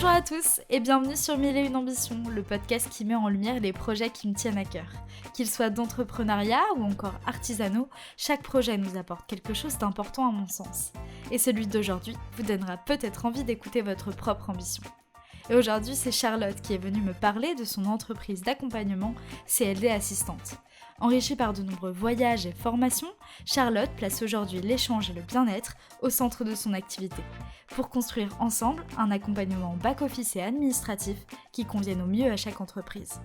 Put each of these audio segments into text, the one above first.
Bonjour à tous et bienvenue sur Mille et une ambitions, le podcast qui met en lumière les projets qui me tiennent à cœur. Qu'ils soient d'entrepreneuriat ou encore artisanaux, chaque projet nous apporte quelque chose d'important à mon sens. Et celui d'aujourd'hui vous donnera peut-être envie d'écouter votre propre ambition. Et aujourd'hui, c'est Charlotte qui est venue me parler de son entreprise d'accompagnement CLD Assistante. Enrichie par de nombreux voyages et formations, Charlotte place aujourd'hui l'échange et le bien-être au centre de son activité, pour construire ensemble un accompagnement back-office et administratif qui convienne au mieux à chaque entreprise.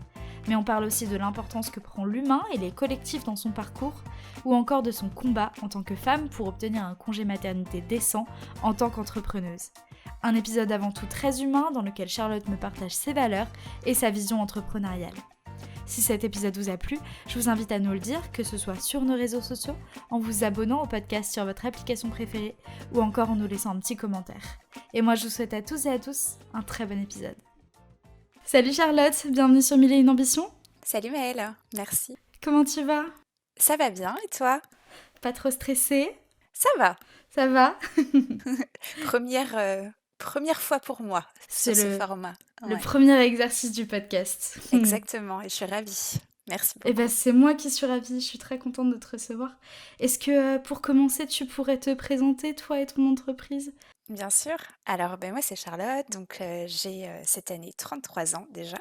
Mais on parle aussi de l'importance que prend l'humain et les collectifs dans son parcours, ou encore de son combat en tant que femme pour obtenir un congé maternité décent en tant qu'entrepreneuse. Un épisode avant tout très humain dans lequel Charlotte me partage ses valeurs et sa vision entrepreneuriale. Si cet épisode vous a plu, je vous invite à nous le dire, que ce soit sur nos réseaux sociaux, en vous abonnant au podcast sur votre application préférée, ou encore en nous laissant un petit commentaire. Et moi je vous souhaite à tous et à tous un très bon épisode. Salut Charlotte, bienvenue sur Mille et une ambitions. Salut Maëlle, merci. Comment tu vas ? Ça va bien et toi ? Pas trop stressée ? Ça va. Ça va ? Première fois pour moi sur ce format. Le Ouais. premier exercice du podcast. Exactement, et je suis ravie. Merci beaucoup. Eh ben, c'est moi qui suis ravie, je suis très contente de te recevoir. Est-ce que pour commencer, tu pourrais te présenter, toi et ton entreprise ? Bien sûr. Alors, moi c'est Charlotte, donc j'ai cette année 33 ans déjà.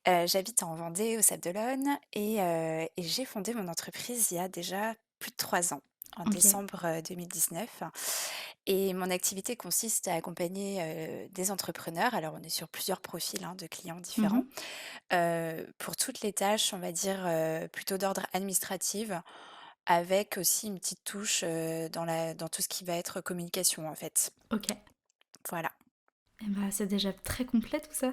J'habite en Vendée, au Sable d'Olonne, et j'ai fondé mon entreprise il y a déjà plus de 3 ans, en Ok. décembre 2019. Et mon activité consiste à accompagner des entrepreneurs. Alors, on est sur plusieurs profils de clients différents. Pour toutes les tâches, on va dire plutôt d'ordre administratif, avec aussi une petite touche dans tout ce qui va être communication, en fait. Ok. Voilà. Eh ben, c'est déjà très complet tout ça.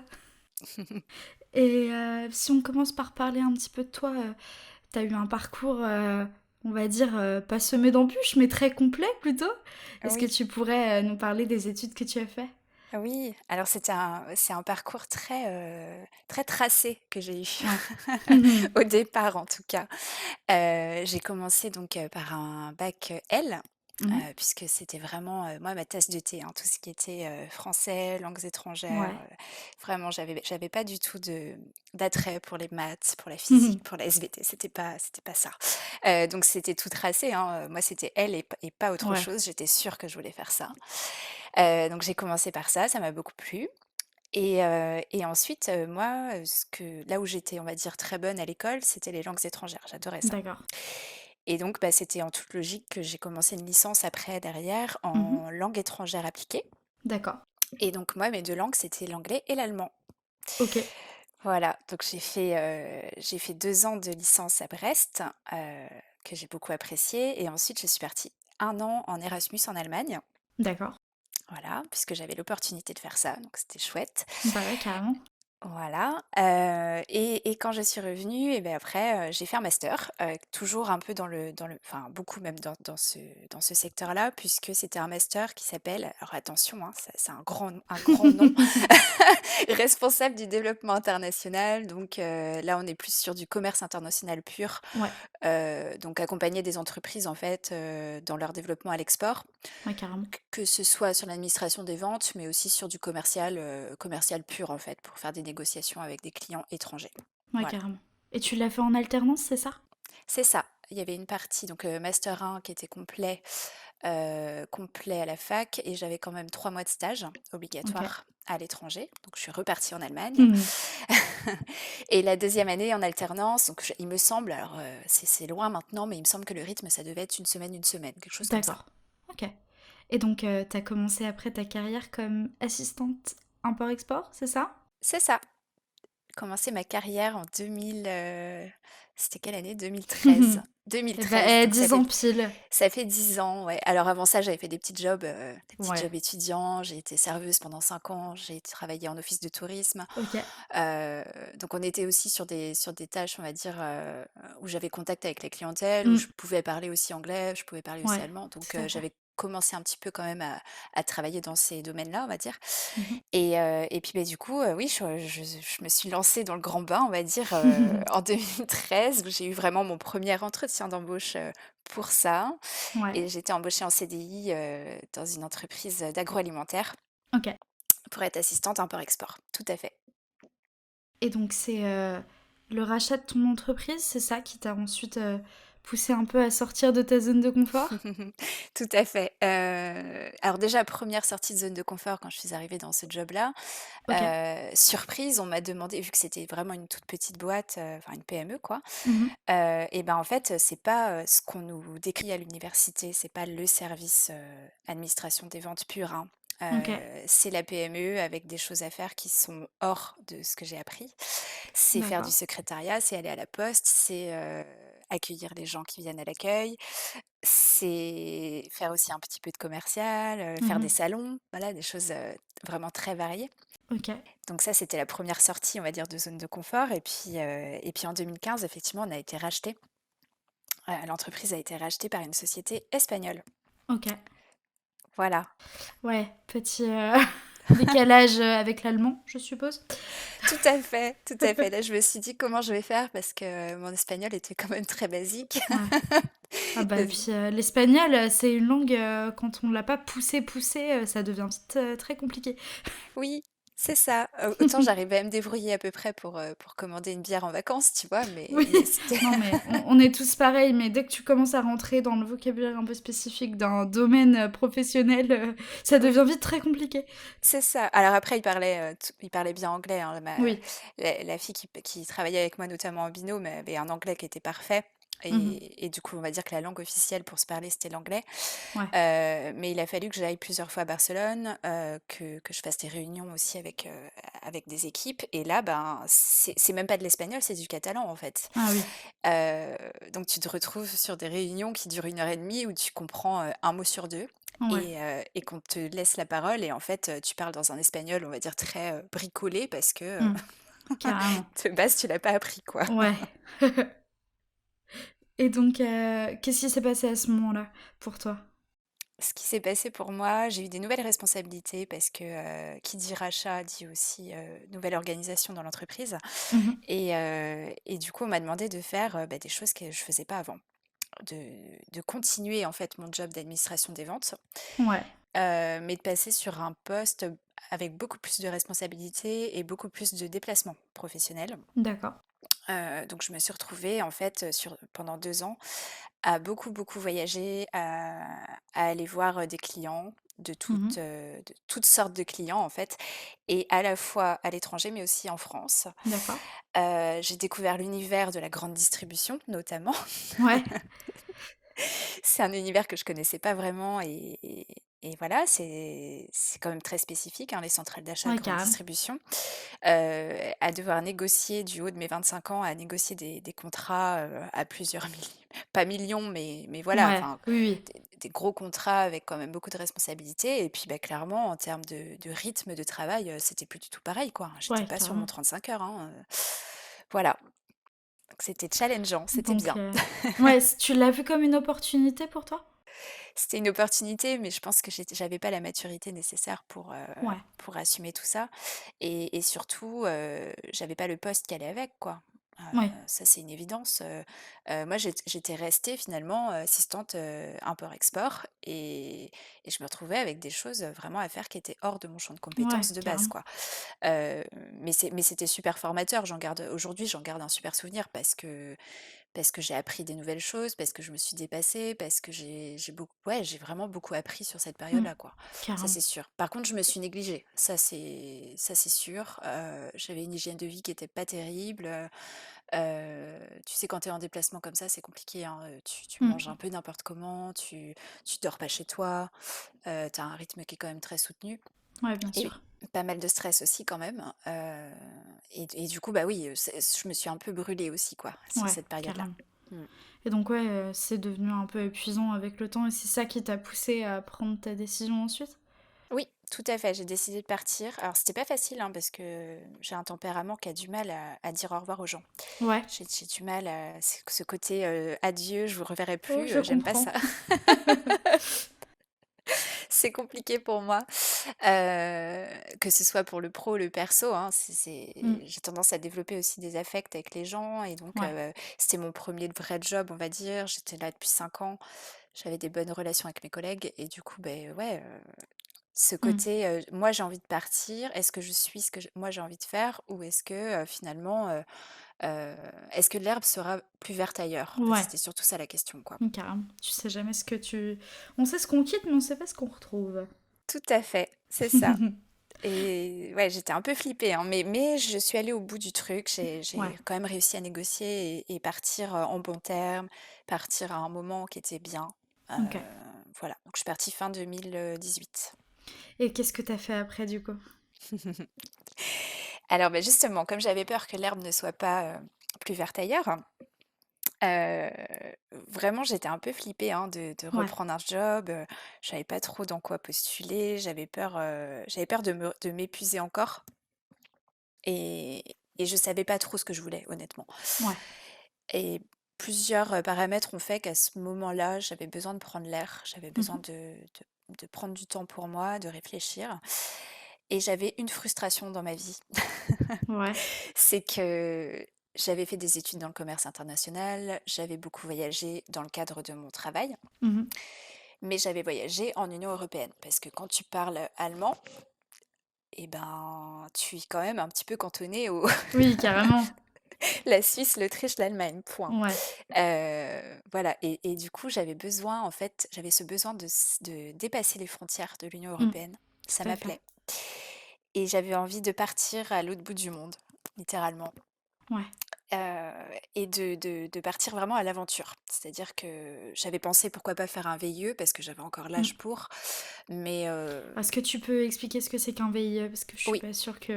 Et si on commence par parler un petit peu de toi, t'as eu un parcours, on va dire, pas semé d'embûches, mais très complet plutôt. Est-ce que Oui. tu pourrais nous parler des études que tu as fait ? Oui, alors c'est un parcours très tracé que j'ai eu, Ouais. au départ en tout cas. J'ai commencé donc par un bac L, Mhm. puisque c'était vraiment, moi ma tasse de thé, tout ce qui était français, langues étrangères. Ouais. Vraiment, j'avais pas du tout d'attrait pour les maths, pour la Mhm. physique, pour la SVT, c'était pas ça. Donc c'était tout tracé, moi c'était L et pas autre Ouais. chose, j'étais sûre que je voulais faire ça. Donc j'ai commencé par ça m'a beaucoup plu. Et ensuite, moi, là où j'étais, on va dire, très bonne à l'école, c'était les langues étrangères. J'adorais ça. D'accord. Et donc, c'était en toute logique que j'ai commencé une licence après, derrière, Mhm. en langue étrangère appliquée. D'accord. Et donc, moi, mes deux langues, c'était l'anglais et l'allemand. Ok. Voilà, donc j'ai fait 2 ans de licence à Brest, que j'ai beaucoup apprécié. Et ensuite, je suis partie 1 an en Erasmus en Allemagne. D'accord. Voilà, puisque j'avais l'opportunité de faire ça, donc c'était chouette. Bah ouais, carrément. Voilà, et quand je suis revenue et après, j'ai fait un master, toujours un peu enfin beaucoup même dans ce secteur-là, puisque c'était un master qui s'appelle, alors attention, c'est un grand nom, responsable du développement international. Donc là, on est plus sur du commerce international pur, Ouais. donc accompagner des entreprises, en fait, dans leur développement à l'export. Ouais, carrément. Que ce soit sur l'administration des ventes, mais aussi sur du commercial pur, en fait, pour faire des négociations avec des clients étrangers. Ouais, Voilà, carrément. Et tu l'as fait en alternance, c'est ça ? c'est ça. Il y avait une partie, donc Master 1 qui était complet à la fac, et j'avais quand même 3 mois de stage Ok. obligatoire à l'étranger. Donc je suis repartie en Allemagne. Mhm. Et la deuxième année en alternance, donc il me semble, alors c'est loin maintenant, mais il me semble que le rythme, ça devait être une semaine, quelque chose comme ça. D'accord. Ok. Et donc, t'as commencé après ta carrière comme assistante import-export, c'est ça ? C'est ça. Commencé ma carrière en 2000, c'était quelle année? 2013. Eh 2013, ben, donc 10 ans pile. ça fait 10 ans, ouais. Alors avant ça, j'avais fait des petits Ouais. jobs étudiants. J'ai été serveuse pendant 5 ans. J'ai travaillé en office de tourisme. Ok. Heu, donc on était aussi sur des tâches, on va dire, où j'avais contact avec les clientèles, où Mm. je pouvais parler aussi anglais, je pouvais parler aussi Ouais, allemand. Donc tout à fait. j'avais commencé un petit peu quand même à travailler dans ces domaines-là, on va dire. Mhm. Et puis, du coup, oui, je me suis lancée dans le grand bain, on va dire, en 2013, où j'ai eu vraiment mon premier entretien d'embauche, pour ça. Ouais. Et j'étais embauchée en CDI, dans une entreprise, d'agroalimentaire. Ok. pour être assistante import-export, tout à fait. Et donc c'est le rachat de ton entreprise, c'est ça qui t'a ensuite poussé un peu à sortir de ta zone de confort? Tout à fait. Alors déjà, première sortie de zone de confort quand je suis arrivée dans ce job-là, OK. surprise, on m'a demandé vu que c'était vraiment une toute petite boîte, enfin une PME quoi, Mmh. et ben, en fait, c'est pas, ce qu'on nous décrit à l'université, c'est pas le service, administration des ventes pure, hein. OK, C'est la PME avec des choses à faire qui sont hors de ce que j'ai appris. C'est faire du d'accord. secrétariat, c'est aller à la poste, c'est, accueillir les gens qui viennent à l'accueil, c'est faire aussi un petit peu de commercial, faire des Mmh. salons, voilà, des choses, vraiment très variées. OK, Donc ça, c'était la première sortie, on va dire, de zone de confort et puis en 2015, effectivement, on a été racheté. L'entreprise a été rachetée par une société espagnole. OK. Voilà. Ouais, petit, décalage, avec l'allemand, je suppose? Tout à fait, tout à fait. Là, je me suis dit: «Comment je vais faire?» parce que mon espagnol était quand même très basique. Ouais. Ah bah, et puis, l'espagnol, c'est une langue, quand on l'a pas poussé, ça devient vite, très compliqué. Oui, c'est ça. Autant j'arrivais à me débrouiller à peu près pour commander une bière en vacances, tu vois? Oui, Mais c'était non mais on est tous pareils, mais dès que tu commences à rentrer dans le vocabulaire un peu spécifique d'un domaine, professionnel, ça devient oui. vite très compliqué. C'est ça. Alors après, il parlait bien anglais, hein. Oui. La fille qui travaillait avec moi, notamment en binôme, avait un anglais qui était parfait Mmh. et du coup, on va dire que la langue officielle pour se parler, c'était l'anglais. Ouais. Mais il a fallu que j'aille plusieurs fois à Barcelone, que je fasse des réunions aussi avec des équipes et là, ben, c'est même pas de l'espagnol, c'est du catalan, en fait. Ah oui. Heu, donc tu te retrouves sur des réunions qui durent 1 heure et demie où tu comprends, 1 mot sur 2 Ouais. et qu'on te laisse la parole et en fait, tu parles dans un espagnol, on va dire très, bricolé parce que, Mmh. Carrément. de base, tu l'as pas appris, quoi. Ouais. Et donc, qu'est-ce qui s'est passé à ce moment-là, pour toi? Ce qui s'est passé pour moi, j'ai eu des nouvelles responsabilités parce que, qui dit rachat dit aussi, nouvelle organisation dans l'entreprise Mmh. et du coup, on m'a demandé de faire, bah, des choses que je faisais pas avant. De continuer, en fait, mon job d'administration des ventes, Ouais, mais de passer sur un poste, avec beaucoup plus de responsabilités et beaucoup plus de déplacements professionnels. d'accord. Donc je me suis retrouvée, en fait, pendant 2 ans à beaucoup, beaucoup voyager, à aller voir, des clients Mmh. de toutes sortes de clients, en fait et à la fois à l'étranger, mais aussi en France. D'accord. J'ai découvert l'univers de la grande distribution, notamment. Ouais. C'est un univers que je connaissais pas vraiment et voilà, c'est quand même très spécifique, hein, les centrales d'achat Ouais, grande carrément. distribution. À devoir négocier du haut de mes 25 ans, à négocier des contrats, à plusieurs pas millions, mais voilà, Ouais, enfin, oui, oui. des gros contrats avec quand même beaucoup de responsabilités et puis, bah, clairement, en termes de rythme de travail, c'était plus du tout pareil, quoi. J'étais Ouais, pas sur mon carrément. 35 heures, hein, voilà. Donc c'était challengeant, c'était Donc, bien. ouais, tu l'as vu comme une opportunité pour toi? C'était une opportunité, mais je pense que j'avais pas la maturité nécessaire Ouais. pour assumer tout ça et surtout, j'avais pas le poste qui allait avec, quoi. Ouais. Ça, c'est une évidence, moi, j'étais restée finalement, assistante, import-export et je me retrouvais avec des choses, vraiment à faire qui étaient hors de mon champ de Ouais, compétences de base, carrément. quoi. Mais c'était super formateur, aujourd'hui, j'en garde un super souvenir parce que j'ai appris des nouvelles choses, parce que je me suis dépassée, parce que j'ai vraiment beaucoup appris sur cette Mmh. période-là, quoi. Ça, Carrément. c'est sûr. Par contre, je me suis négligée, ça c'est sûr. J'avais une hygiène de vie qui était pas terrible, tu sais, quand tu es en déplacement comme ça, c'est compliqué, hein, tu manges un Mmh. peu n'importe comment, tu dors pas chez toi, tu as un rythme qui est quand même très soutenu Ouais, bien et sûr. pas mal de stress aussi quand même, et du coup, bah oui, je me suis un peu brûlée aussi, quoi, sur Ouais, cette période-là. carrément. Mmh. Et donc ouais, c'est devenu un peu épuisant avec le temps et c'est ça qui t'a poussé à prendre ta décision ensuite? Oui, tout à fait, j'ai décidé de partir. Alors c'était pas facile, hein, parce que j'ai un tempérament qui a du mal à dire au revoir aux gens. Ouais. J'ai du mal à ce côté, adieu, je vous reverrai Oh, plus, je j'aime pas ça. comprends. C'est compliqué pour moi, que ce soit pour le pro ou le perso, hein, Mmh. j'ai tendance à développer aussi des affects avec les gens et donc Ouais. c'était mon premier vrai job, on va dire. J'étais là depuis 5 ans, j'avais des bonnes relations avec mes collègues et du coup, beh, ouais, Ce Mmh. côté, moi j'ai envie de partir, est-ce que je suis ce que moi j'ai envie de faire ou est-ce que, finalement, heu, est-ce que l'herbe sera plus verte ailleurs? En fait, Ouais, c'était surtout ça la question, quoi. carrément. Tu sais jamais ce que tu on sait ce qu'on quitte, mais on sait pas ce qu'on retrouve. Tout à fait, c'est ça. Et ouais, j'étais un peu flippée, hein, mais je suis allée au bout du truc. Ouais, J'ai quand même réussi à négocier et partir, en bons termes, partir à un moment qui était bien. Heu, OK. voilà, donc je suis partie fin 2018. Et qu'est-ce que t'as fait après, du coup? Alors, bah, justement, comme j'avais peur que l'herbe ne soit pas, plus verte ailleurs, heu, vraiment j'étais un peu flippée, hein, de Ouais. reprendre un job, je savais pas trop dans quoi postuler, j'avais peur de m'épuiser encore. Et je savais pas trop ce que je voulais, honnêtement. Ouais. Et plusieurs, paramètres ont fait qu'à ce moment-là, j'avais besoin de prendre l'air, j'avais besoin Mmh. de prendre du temps pour moi, de réfléchir et j'avais une frustration dans ma vie. Ouais. C'est que j'avais fait des études dans le commerce international, j'avais beaucoup voyagé dans le cadre de mon travail, Mmh. mais j'avais voyagé en Union européenne parce que quand tu parles allemand et ben, tu es quand même un petit peu cantonné au Oui, carrément. la Suisse, l'Autriche, l'Allemagne, point. Ouais. Voilà et du coup, j'avais besoin en fait, j'avais ce besoin de dépasser les frontières de l'Union Mmh. européenne. Ça Tout à fait. m'appelait et j'avais envie de partir à l'autre bout du monde, littéralement, Ouais. et de partir vraiment à l'aventure. C'est-à-dire que j'avais pensé pourquoi pas faire un VIE parce que j'avais encore Mmh. l'âge pour, mais Est-ce que tu peux expliquer ce que c'est qu'un VIE? Parce que je suis oui. pas sûre que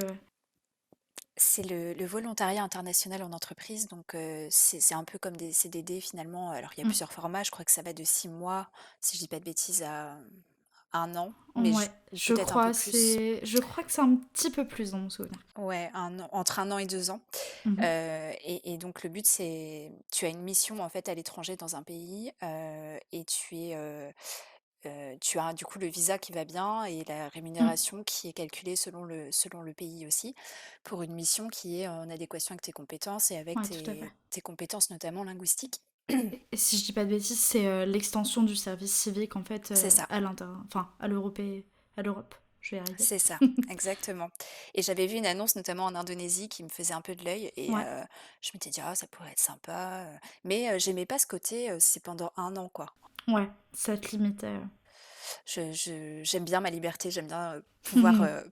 C'est le volontariat international en entreprise, donc c'est un peu comme des CDD finalement. Alors il y a mmh. plusieurs formats, je crois que ça va de 6 mois, si je dis pas de bêtises, à 1 an, mais Ouais, peut-être un peu plus. je crois que c'est un petit peu plus dans mon souvenir. Ouais, 1 an, entre 1 an et 2 ans. Mmh. Et donc le but c'est tu as une mission en fait à l'étranger dans un pays, et tu as du coup le visa qui va bien et la Mmh. rémunération qui est calculée selon le pays aussi, pour une mission qui est en adéquation avec tes compétences et avec Ouais, tout à fait. tes compétences notamment linguistiques. Et si je dis pas de bêtises, c'est, l'extension du service civique, en fait, C'est ça, enfin, à l'Europe. Je vais y arriver. c'est ça, exactement. Et j'avais vu une annonce notamment en Indonésie qui me faisait un peu de l'œil et Ouais, je m'étais dit: «Ah ça pourrait être sympa», mais j'aimais pas ce côté, c'est pendant 1 an quoi. ouais, ça te limitait, J'aime bien ma liberté, j'aime bien,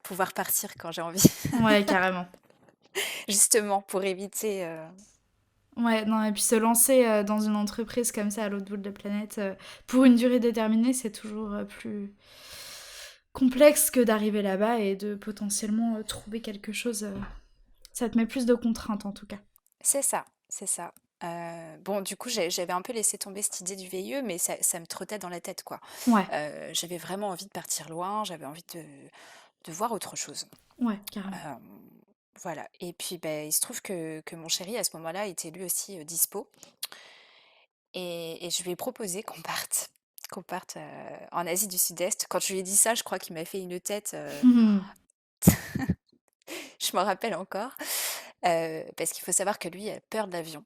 pouvoir partir quand j'ai envie. Ouais, carrément. Justement pour éviter, Ouais, non et puis se lancer, dans une entreprise comme ça à l'autre bout de la planète, pour une durée déterminée, c'est toujours, plus complexe que d'arriver là-bas et de potentiellement, trouver quelque chose, ça te met plus de contraintes en tout cas. c'est ça, c'est ça. Bon du coup j'avais un peu laissé tomber cette idée du VIE, mais ça me trottait dans la tête quoi. Ouais, J'avais vraiment envie de partir loin, j'avais envie de voir autre chose. ouais, carrément. Hem, voilà et puis, beh, il se trouve que mon chéri à ce moment-là était lui aussi, dispo et je lui ai proposé qu'on parte, en Asie du Sud-Est. Quand je lui ai dit ça, je crois qu'il m'a fait une tête, je m'en rappelle encore, parce qu'il faut savoir que lui a peur de l'avion.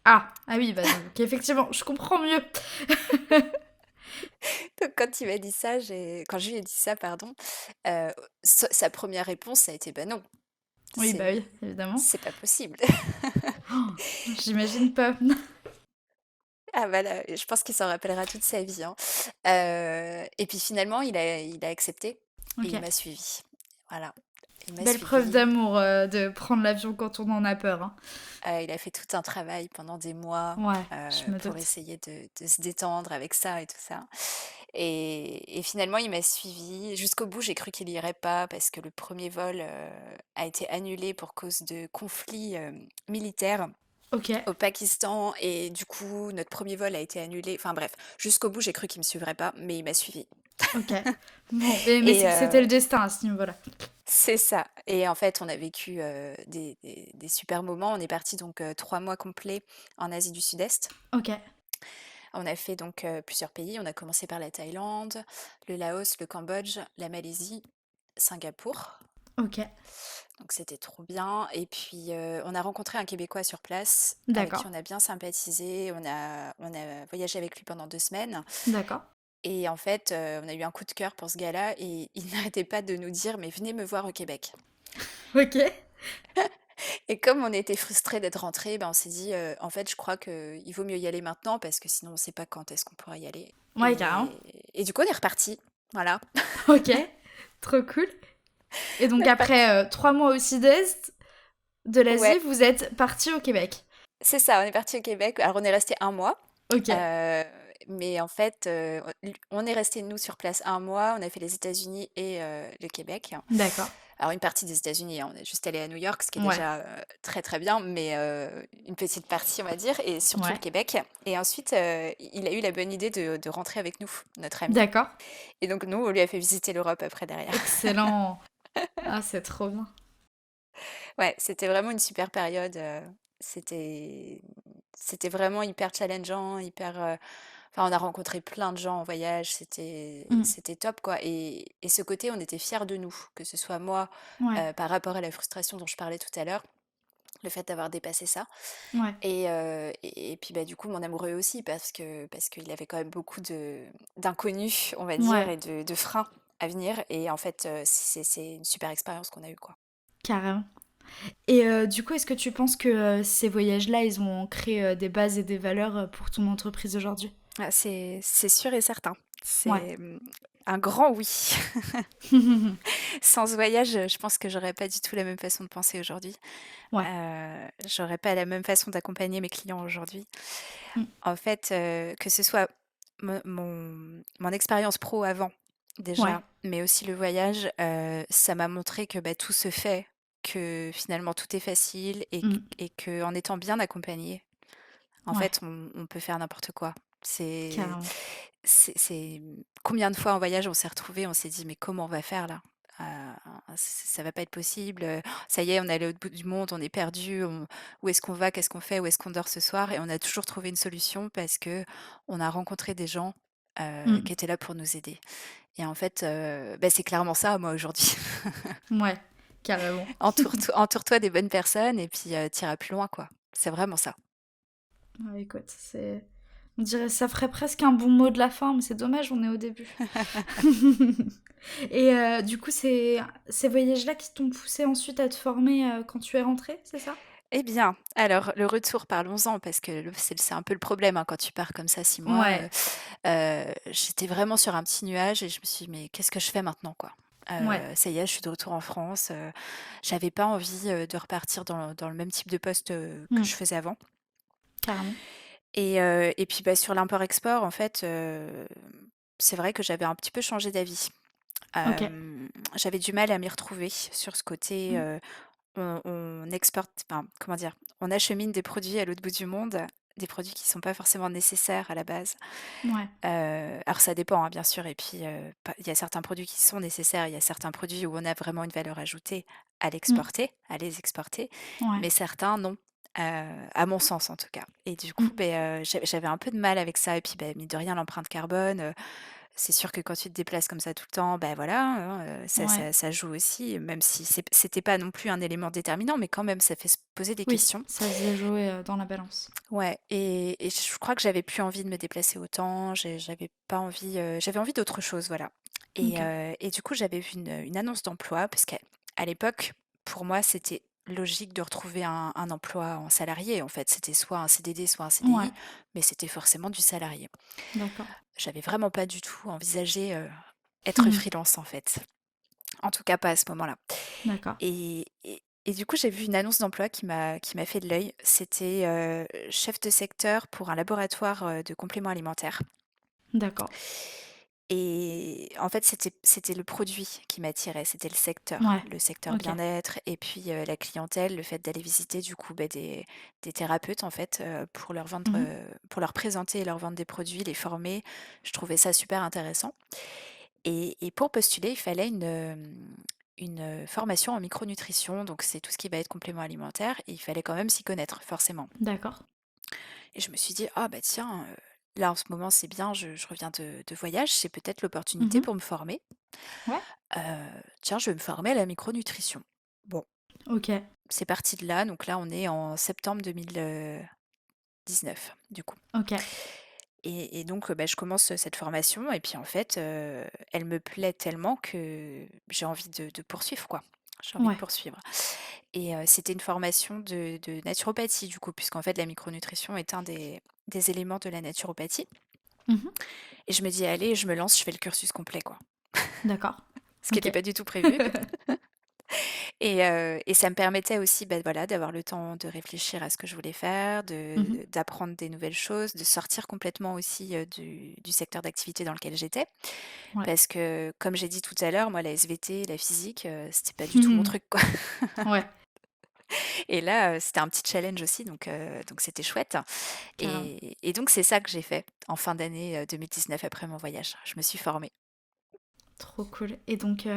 Ah! Ah oui, bah, donc effectivement, je comprends mieux. Donc quand il m'a dit ça, j'ai quand je lui ai dit ça, pardon, sa 1re réponse, ça a été: «Bah non, Oui, bah, c'est oui, évidemment. c'est pas possible». Oh, j'imagine pas. Ah bah là, je pense qu'il s'en rappellera toute sa vie, hein. Et puis finalement, il a accepté et il OK. m'a suivie. Voilà, il m'a Belle preuve suivie. d'amour, de prendre l'avion quand on en a peur, hein. Il a fait tout un travail pendant des mois, Ouais, je me pour doute. essayer de se détendre avec ça et tout ça. Et finalement, il m'a suivie jusqu'au bout. J'ai cru qu'il irait pas parce que le premier vol, a été annulé pour cause de conflits, militaires OK, au Pakistan et du coup, notre premier vol a été annulé. Enfin bref, jusqu'au bout, j'ai cru qu'il me suivrait pas, mais il m'a suivie. OK. Bon, mais Et c'est que c'était le destin à ce niveau-là. c'est ça et en fait, on a vécu, des super moments. On est parti donc, 3 mois complets en Asie du Sud-Est. OK, On a fait donc, plusieurs pays. On a commencé par la Thaïlande, le Laos, le Cambodge, la Malaisie, Singapour. OK, Donc c'était trop bien et puis, on a rencontré un Québécois sur place avec qui d'accord, on a bien sympathisé. On a voyagé avec lui pendant 2 semaines. d'accord. et en fait, on a eu un coup de cœur pour ce gars-là et il n'arrêtait pas de nous dire: «Mais venez me voir au Québec». OK. Et comme on était frustrés d'être rentrés, ben, on s'est dit, «En fait, je crois qu'il vaut mieux y aller maintenant parce que sinon on sait pas quand est-ce qu'on pourra y aller» Ouais, carrément. et du coup, on est repartis. Voilà, OK, trop cool. Et on donc est repartis. après 3 mois au sud-est de l'Asie, Ouais, vous êtes partis au Québec? c'est ça, on est partis au Québec. Alors on est resté un mois, OK, heu, mais en fait, on est restés nous sur place un mois. On a fait les États-Unis et le Québec. d'accord. Alors une partie des États-Unis, hein, on est juste allés à New York, ce qui est Ouais, déjà, très, très bien, mais une petite partie, on va dire et surtout le ouais. Québec et ensuite, il a eu la bonne idée de rentrer avec nous, notre ami D'accord. et donc nous, on lui a fait visiter l'Europe après derrière. Excellent. Ah, c'est trop bien. Ouais, c'était vraiment une super période, c'était c'était vraiment hyper challengeant, hyper, enfin, on a rencontré plein de gens en voyage, Mmh. c'était top, quoi et ce côté, on était fiers de nous, que ce soit moi, Ouais, par rapport à la frustration dont je parlais tout à l'heure, le fait d'avoir dépassé ça ouais, et puis, bah, du coup, mon amoureux aussi parce qu'il avait quand même beaucoup d'inconnus, on va dire ouais, et de freins à venir et en fait, c'est une super expérience qu'on a eue, quoi. carrément. Et du coup, est-ce que tu penses que ces voyages-là, ils ont créé des bases et des valeurs pour ton entreprise aujourd'hui? Ah, c'est sûr et certain. Ouais. C'est, un grand oui. Sans ce voyage, je pense que j'aurais pas du tout la même façon de penser aujourd'hui. Ouais. J'aurais pas la même façon d'accompagner mes clients aujourd'hui. Mmh. En fait, que ce soit mon expérience pro avant, Ouais. déjà, mais aussi le voyage, ça m'a montré que, bah, tout se fait, que finalement tout est facile Mmh. et qu'en étant bien accompagné, en Ouais, fait, on peut faire n'importe quoi. C'est carrément. combien de fois en voyage on s'est retrouvés, on s'est dit: «Mais comment on va faire là? Ça va pas être possible, ça y est, on est allé à l'autre bout du monde, on est perdu, où est-ce qu'on va? Qu'est-ce qu'on fait? Où est-ce qu'on dort ce soir?» et on a toujours trouvé une solution parce que on a rencontré des gens, Mmh. qui étaient là pour nous aider et en fait, bah, c'est clairement ça, moi, aujourd'hui. Ouais, carrément. Entoure-toi des bonnes personnes et puis, tu iras plus loin, quoi. C'est vraiment ça. Ouais, écoute, c'est on dirait ça ferait presque un bon mot de la fin, mais c'est dommage, on est au début. Et du coup, c'est ces voyages-là qui t'ont poussé ensuite à te former, quand tu es rentrée, c'est ça? Eh bien, alors le retour, parlons-en parce que c'est un peu le problème, hein, quand tu pars comme ça 6 mois, Ouais, j'étais vraiment sur un petit nuage et je me suis dit: «Mais qu'est-ce que je fais maintenant, quoi?» ouais. Ça y est, je suis de retour en France, j'avais pas envie, de repartir dans le même type de poste, que Mmh. je faisais avant Carrément. et puis, bah, sur l'import-export, en fait, c'est vrai que j'avais un petit peu changé d'avis. OK. J'avais du mal à m'y retrouver sur ce côté, Mmh. on exporte, enfin, comment dire? On achemine des produits à l'autre bout du monde, des produits qui sont pas forcément nécessaires à la base. Ouais. Alors ça dépend, hein, bien sûr et puis, pas il y a certains produits qui sont nécessaires, il y a certains produits où on a vraiment une valeur ajoutée Mmh. à les exporter, Ouais. mais certains non, à mon sens en tout cas et du coup, Mmh. beh, j'avais un peu de mal avec ça et puis, beh, mine de rien l'empreinte carbone, c'est sûr que quand tu te déplaces comme ça tout le temps, bah, voilà, hein, Ouais. ça joue aussi, même si c'était pas non plus un élément déterminant, mais quand même, ça fait se poser des Oui, questions. ça faisait jouer, dans la balance. Ouais et je crois que j'avais plus envie de me déplacer autant, j'avais pas envie, j'avais envie d'autre chose, voilà OK. et du coup, j'avais vu une annonce d'emploi parce qu'à l'époque, pour moi, c'était logique de retrouver un emploi en salarié, en fait. C'était soit un CDD, soit un Ouais, CDI, mais c'était forcément du salarié. d'accord. J'avais vraiment pas du tout envisagé, être Mmh. freelance, en fait. En tout cas, pas à ce moment-là D'accord. et du coup, j'ai vu une annonce d'emploi qui m'a fait de l'œil. C'était, chef de secteur pour un laboratoire, de compléments alimentaires D'accord. et en fait, c'était le produit qui m'attirait, c'était Ouais. le secteur OK. bien-être et puis, la clientèle, le fait d'aller visiter du coup, bah, des thérapeutes en fait, pour leur vendre, Mmh. pour leur présenter et leur vendre des produits, les former. Je trouvais ça super intéressant. Et pour postuler, il fallait formation en micronutrition, donc c'est tout ce qui va être complément alimentaire et il fallait quand même s'y connaître forcément. D'accord. Et je me suis dit: «Ah bah tiens, là en ce moment c'est bien, je reviens de voyage, c'est peut-être l'opportunité Mmh. pour me former. Ouais. Tiens, je vais me former à la micronutrition». Bon, OK. c'est parti de là, donc là on est en septembre 2019 du coup. OK. Et donc, bah, je commence cette formation et puis en fait, elle me plaît tellement que j'ai envie de poursuivre, quoi. J'ai envie de Ouais. poursuivre et c'était une formation de naturopathie du coup, puisqu'en fait la micronutrition est un des éléments de la naturopathie Mmh. et je me dis: «Allez, je me lance, je fais le cursus complet, quoi». D'accord. Ce qui OK. était pas du tout prévu. Et ça me permettait aussi, bah, voilà, d'avoir le temps de réfléchir à ce que je voulais faire, Mmh. d'apprendre des nouvelles choses, de sortir complètement aussi, du secteur d'activité dans lequel j'étais. Ouais. Parce que comme j'ai dit tout à l'heure, moi la SVT, la physique, c'était pas du tout mon Mmh. truc, quoi. Ouais, Et là, c'était un petit challenge aussi donc c'était chouette carrément. et donc c'est ça que j'ai fait en fin d'année, 2019 après mon voyage. Je me suis formée. Trop cool. Et donc,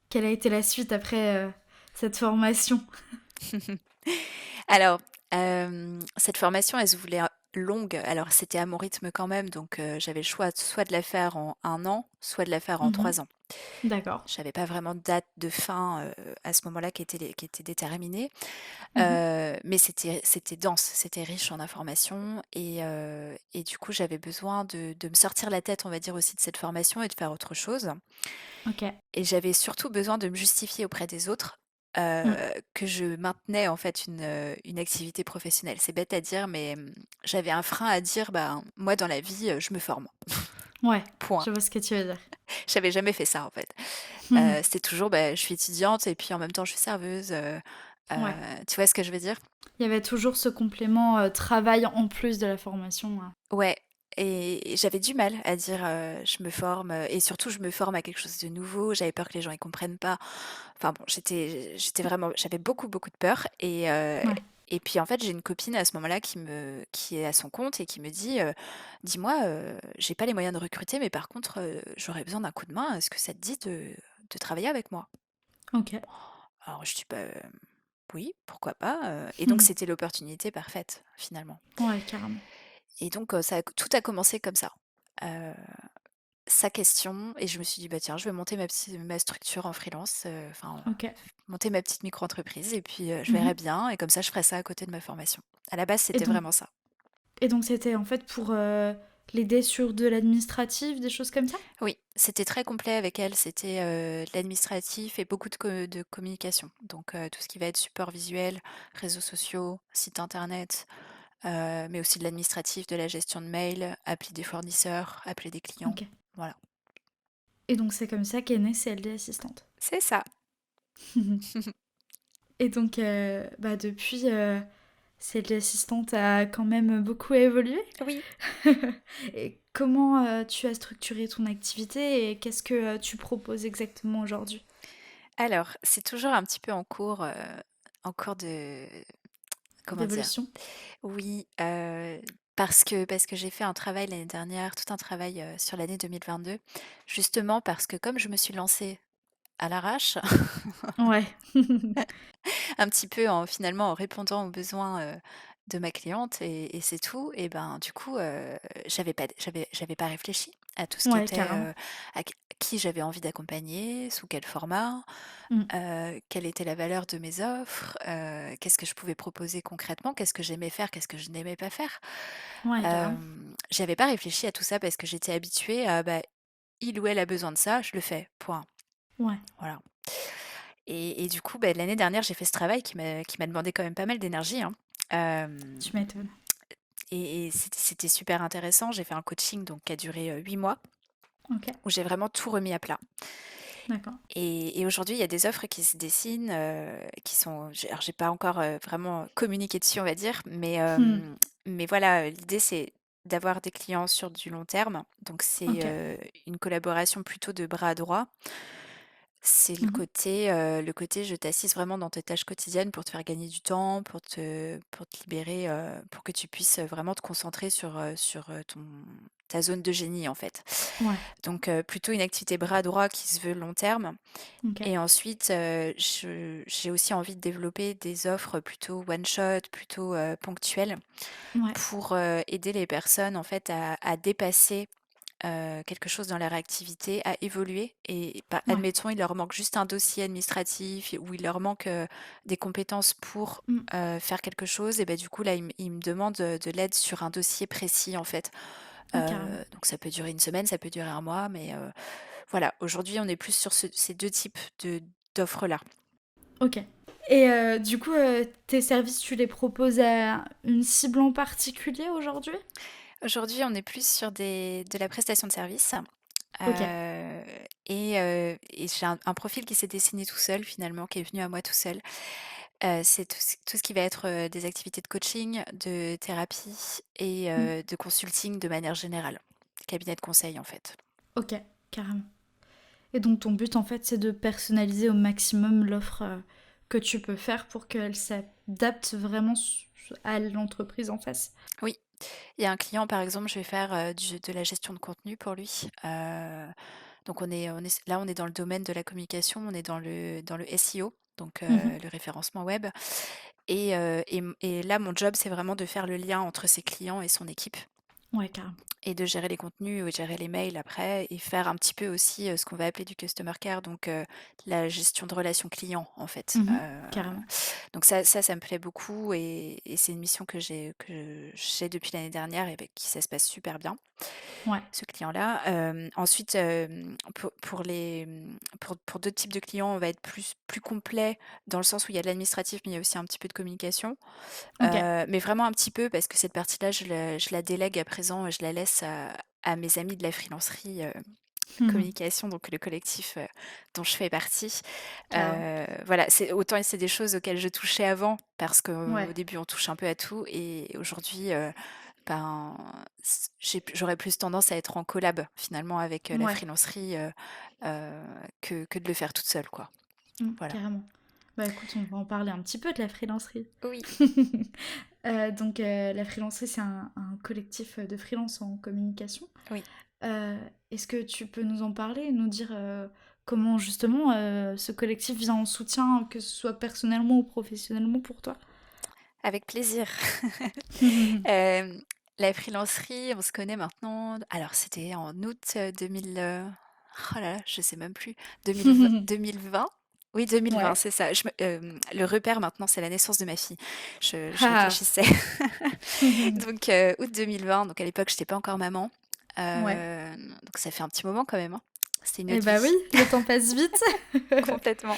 quelle a été la suite après, cette formation? Alors, cette formation, elle se voulait, longue. Alors c'était à mon rythme quand même, donc j'avais le choix soit de la faire en 1 an, soit de la faire en Mmh. 3 ans. D'accord. J'avais pas vraiment de date de fin, à ce moment-là qui était déterminée, Mmh. mais c'était dense, c'était riche en informations et du coup, j'avais besoin de me sortir la tête, on va dire, aussi de cette formation et de faire autre chose. OK. Et j'avais surtout besoin de me justifier auprès des autres, Mmh. que je maintenais en fait une activité professionnelle. C'est bête à dire, mais, j'avais un frein à dire: «Ben, moi dans la vie, je me forme, Ouais, point». je vois ce que tu veux dire. J'avais jamais fait ça en fait. Mmh. C'était toujours, bah, je suis étudiante et puis en même temps je suis serveuse, Ouais. tu vois ce que je veux dire? Il y avait toujours ce complément, travail en plus de la formation, Ouais et j'avais du mal à dire, je me forme, et surtout je me forme à quelque chose de nouveau. J'avais peur que les gens ils comprennent pas. Enfin bon, j'étais vraiment j'avais beaucoup, beaucoup de peur Ouais. et puis en fait, j'ai une copine à ce moment-là qui est à son compte et qui me dit, «Dis-moi, j'ai pas les moyens de recruter, mais par contre, j'aurais besoin d'un coup de main. Est-ce que ça te dit de travailler avec moi?» OK. Alors je dis: «Bah, oui, pourquoi pas?» Et donc Mmh. c'était l'opportunité parfaite finalement Ouais, carrément. et donc tout a commencé comme ça. Heu, Sa question et je me suis dit: «Bah, tiens, je vais monter ma structure en freelance, enfin, OK. monter ma petite micro-entreprise et puis, je Mmh. verrai bien et comme ça je ferai ça à côté de ma formation». À la base, Et c'était donc vraiment ça. et donc c'était en fait pour, l'aider sur de l'administratif, des choses comme ça? Oui, c'était très complet avec elle, c'était, de l'administratif et beaucoup de communication. Donc, tout ce qui va être support visuel, réseaux sociaux, site internet, mais aussi de l'administratif, de la gestion de mails, appeler des fournisseurs, appeler des clients, OK. voilà. Et donc c'est comme ça qu'est née CLD Assistante. C'est ça. Et donc, bah, depuis, CLD Assistante a quand même beaucoup évolué. Oui. Et comment, tu as structuré ton activité et qu'est-ce que, tu proposes exactement aujourd'hui? Alors, c'est toujours un petit peu en cours de comment dire? D'évolution? Oui, parce que j'ai fait un travail l'année dernière, tout un travail, sur l'année 2022, justement parce que comme je me suis lancée à l'arrache, Ouais. un petit peu finalement en répondant aux besoins, de ma cliente et c'est tout et ben, du coup, j'avais pas réfléchi à tout ce qui Ouais, était, carrément. à qui j'avais envie d'accompagner, sous quel format, Mmh. quelle était la valeur de mes offres, qu'est-ce que je pouvais proposer concrètement, qu'est-ce que j'aimais faire, qu'est-ce que je n'aimais pas faire. Ouais, carrément. J'avais pas réfléchi à tout ça parce que j'étais habituée à, bah, il ou elle a besoin de ça, je le fais, point. Ouais, Voilà et du coup, bah, l'année dernière, j'ai fait ce travail qui m'a demandé quand même pas mal d'énergie, hein. Hem tu m'étonnes. et c'était super intéressant. J'ai fait un coaching donc qui a duré, 8 mois OK, où j'ai vraiment tout remis à plat d'accord. et aujourd'hui, il y a des offres qui se dessinent, qui sont j'ai pas encore, vraiment communiqué dessus, on va dire, Mmh. mais voilà, l'idée, c'est d'avoir des clients sur du long terme. Donc c'est, OK. une collaboration plutôt de bras droit. C'est Mmh. le côté je t'assiste vraiment dans tes tâches quotidiennes pour te faire gagner du temps, pour te libérer, pour que tu puisses, vraiment te concentrer sur, ta zone de génie, en fait. Ouais, Donc plutôt une activité bras droit qui se veut long terme OK. et ensuite, j'ai aussi envie de développer des offres plutôt one shot, plutôt, ponctuelles Ouais, pour, aider les personnes, en fait, à dépasser quelque chose dans leur activité a évolué et bah, ouais. admettons, il leur manque juste un dossier administratif ou il leur manque, des compétences pour, Mmh. faire quelque chose et bah, du coup, là, ils me demandent, de l'aide sur un dossier précis, en fait. Ouais, carrément. Donc ça peut durer une semaine, ça peut durer un mois, mais voilà, aujourd'hui, on est plus sur ces 2 types d'offres-là. Ok. Et du coup, tes services, tu les proposes à une cible en particulier aujourd'hui? Aujourd'hui, on est plus sur de la prestation de service, Ok. heu et j'ai un profil qui s'est dessiné tout seul finalement, qui est venu à moi tout seul. C'est tout ce qui va être, des activités de coaching, de thérapie et Mm. de consulting de manière générale. Cabinet de conseil, en fait. Ok, carrément. Et donc ton but en fait c'est de personnaliser au maximum l'offre que tu peux faire pour qu'elle s'adapte vraiment à l'entreprise en face. Oui, il y a un client, par exemple, je vais faire, de la gestion de contenu pour lui. Donc on est dans le domaine de la communication, on est dans le SEO, donc Mhm. le référencement web et là, mon job, c'est vraiment de faire le lien entre ses clients et son équipe. Ouais, carrément. Et de gérer les contenus, gérer les mails après et faire un petit peu aussi, ce qu'on va appeler du customer care, donc la gestion de relations clients, en fait. Mhm. Carrément. Donc ça me plaît beaucoup et c'est une mission que j'ai depuis l'année dernière et avec qui ça se passe super bien, Ouais. ce client-là. Ensuite, pour d'autres types de clients, on va être plus complet dans le sens où il y a de l'administratif, mais il y a aussi un petit peu de communication. Ok. Mais vraiment un petit peu parce que cette partie-là, je la délègue à présent, je la laisse à mes amis de la freelancerie, Mhm. communication, donc le collectif, dont je fais partie. Carrément. Voilà, c'est des choses auxquelles je touchais avant parce Ouais. qu'au début, on touche un peu à tout et aujourd'hui, ben, j'aurais plus tendance à être en collab finalement avec, la Ouais. freelancerie, que de le faire toute seule, quoi. Voilà. Carrément. Bah écoute, on va en parler un petit peu de la freelancerie. Oui. Donc la freelancerie, c'est un collectif de freelance en communication. Oui. Euh, Est-ce que tu peux nous en parler et nous dire comment justement ce collectif vient en soutien, que ce soit personnellement ou professionnellement pour toi? Avec plaisir. Hem, la freelancerie, on se connaît maintenant alors c'était en août, 2000, oh là là, je sais même plus, 2020? Oui, 2020, Ouais. c'est ça. Le repère maintenant, c'est la naissance de ma fille. Je Ah. réfléchissais. Donc août 2020, donc à l'époque, j'étais pas encore maman. Ouais. Donc ça fait un petit moment quand même, hein. C'était une Eh autre bah oui, vie. le temps passe vite. Complètement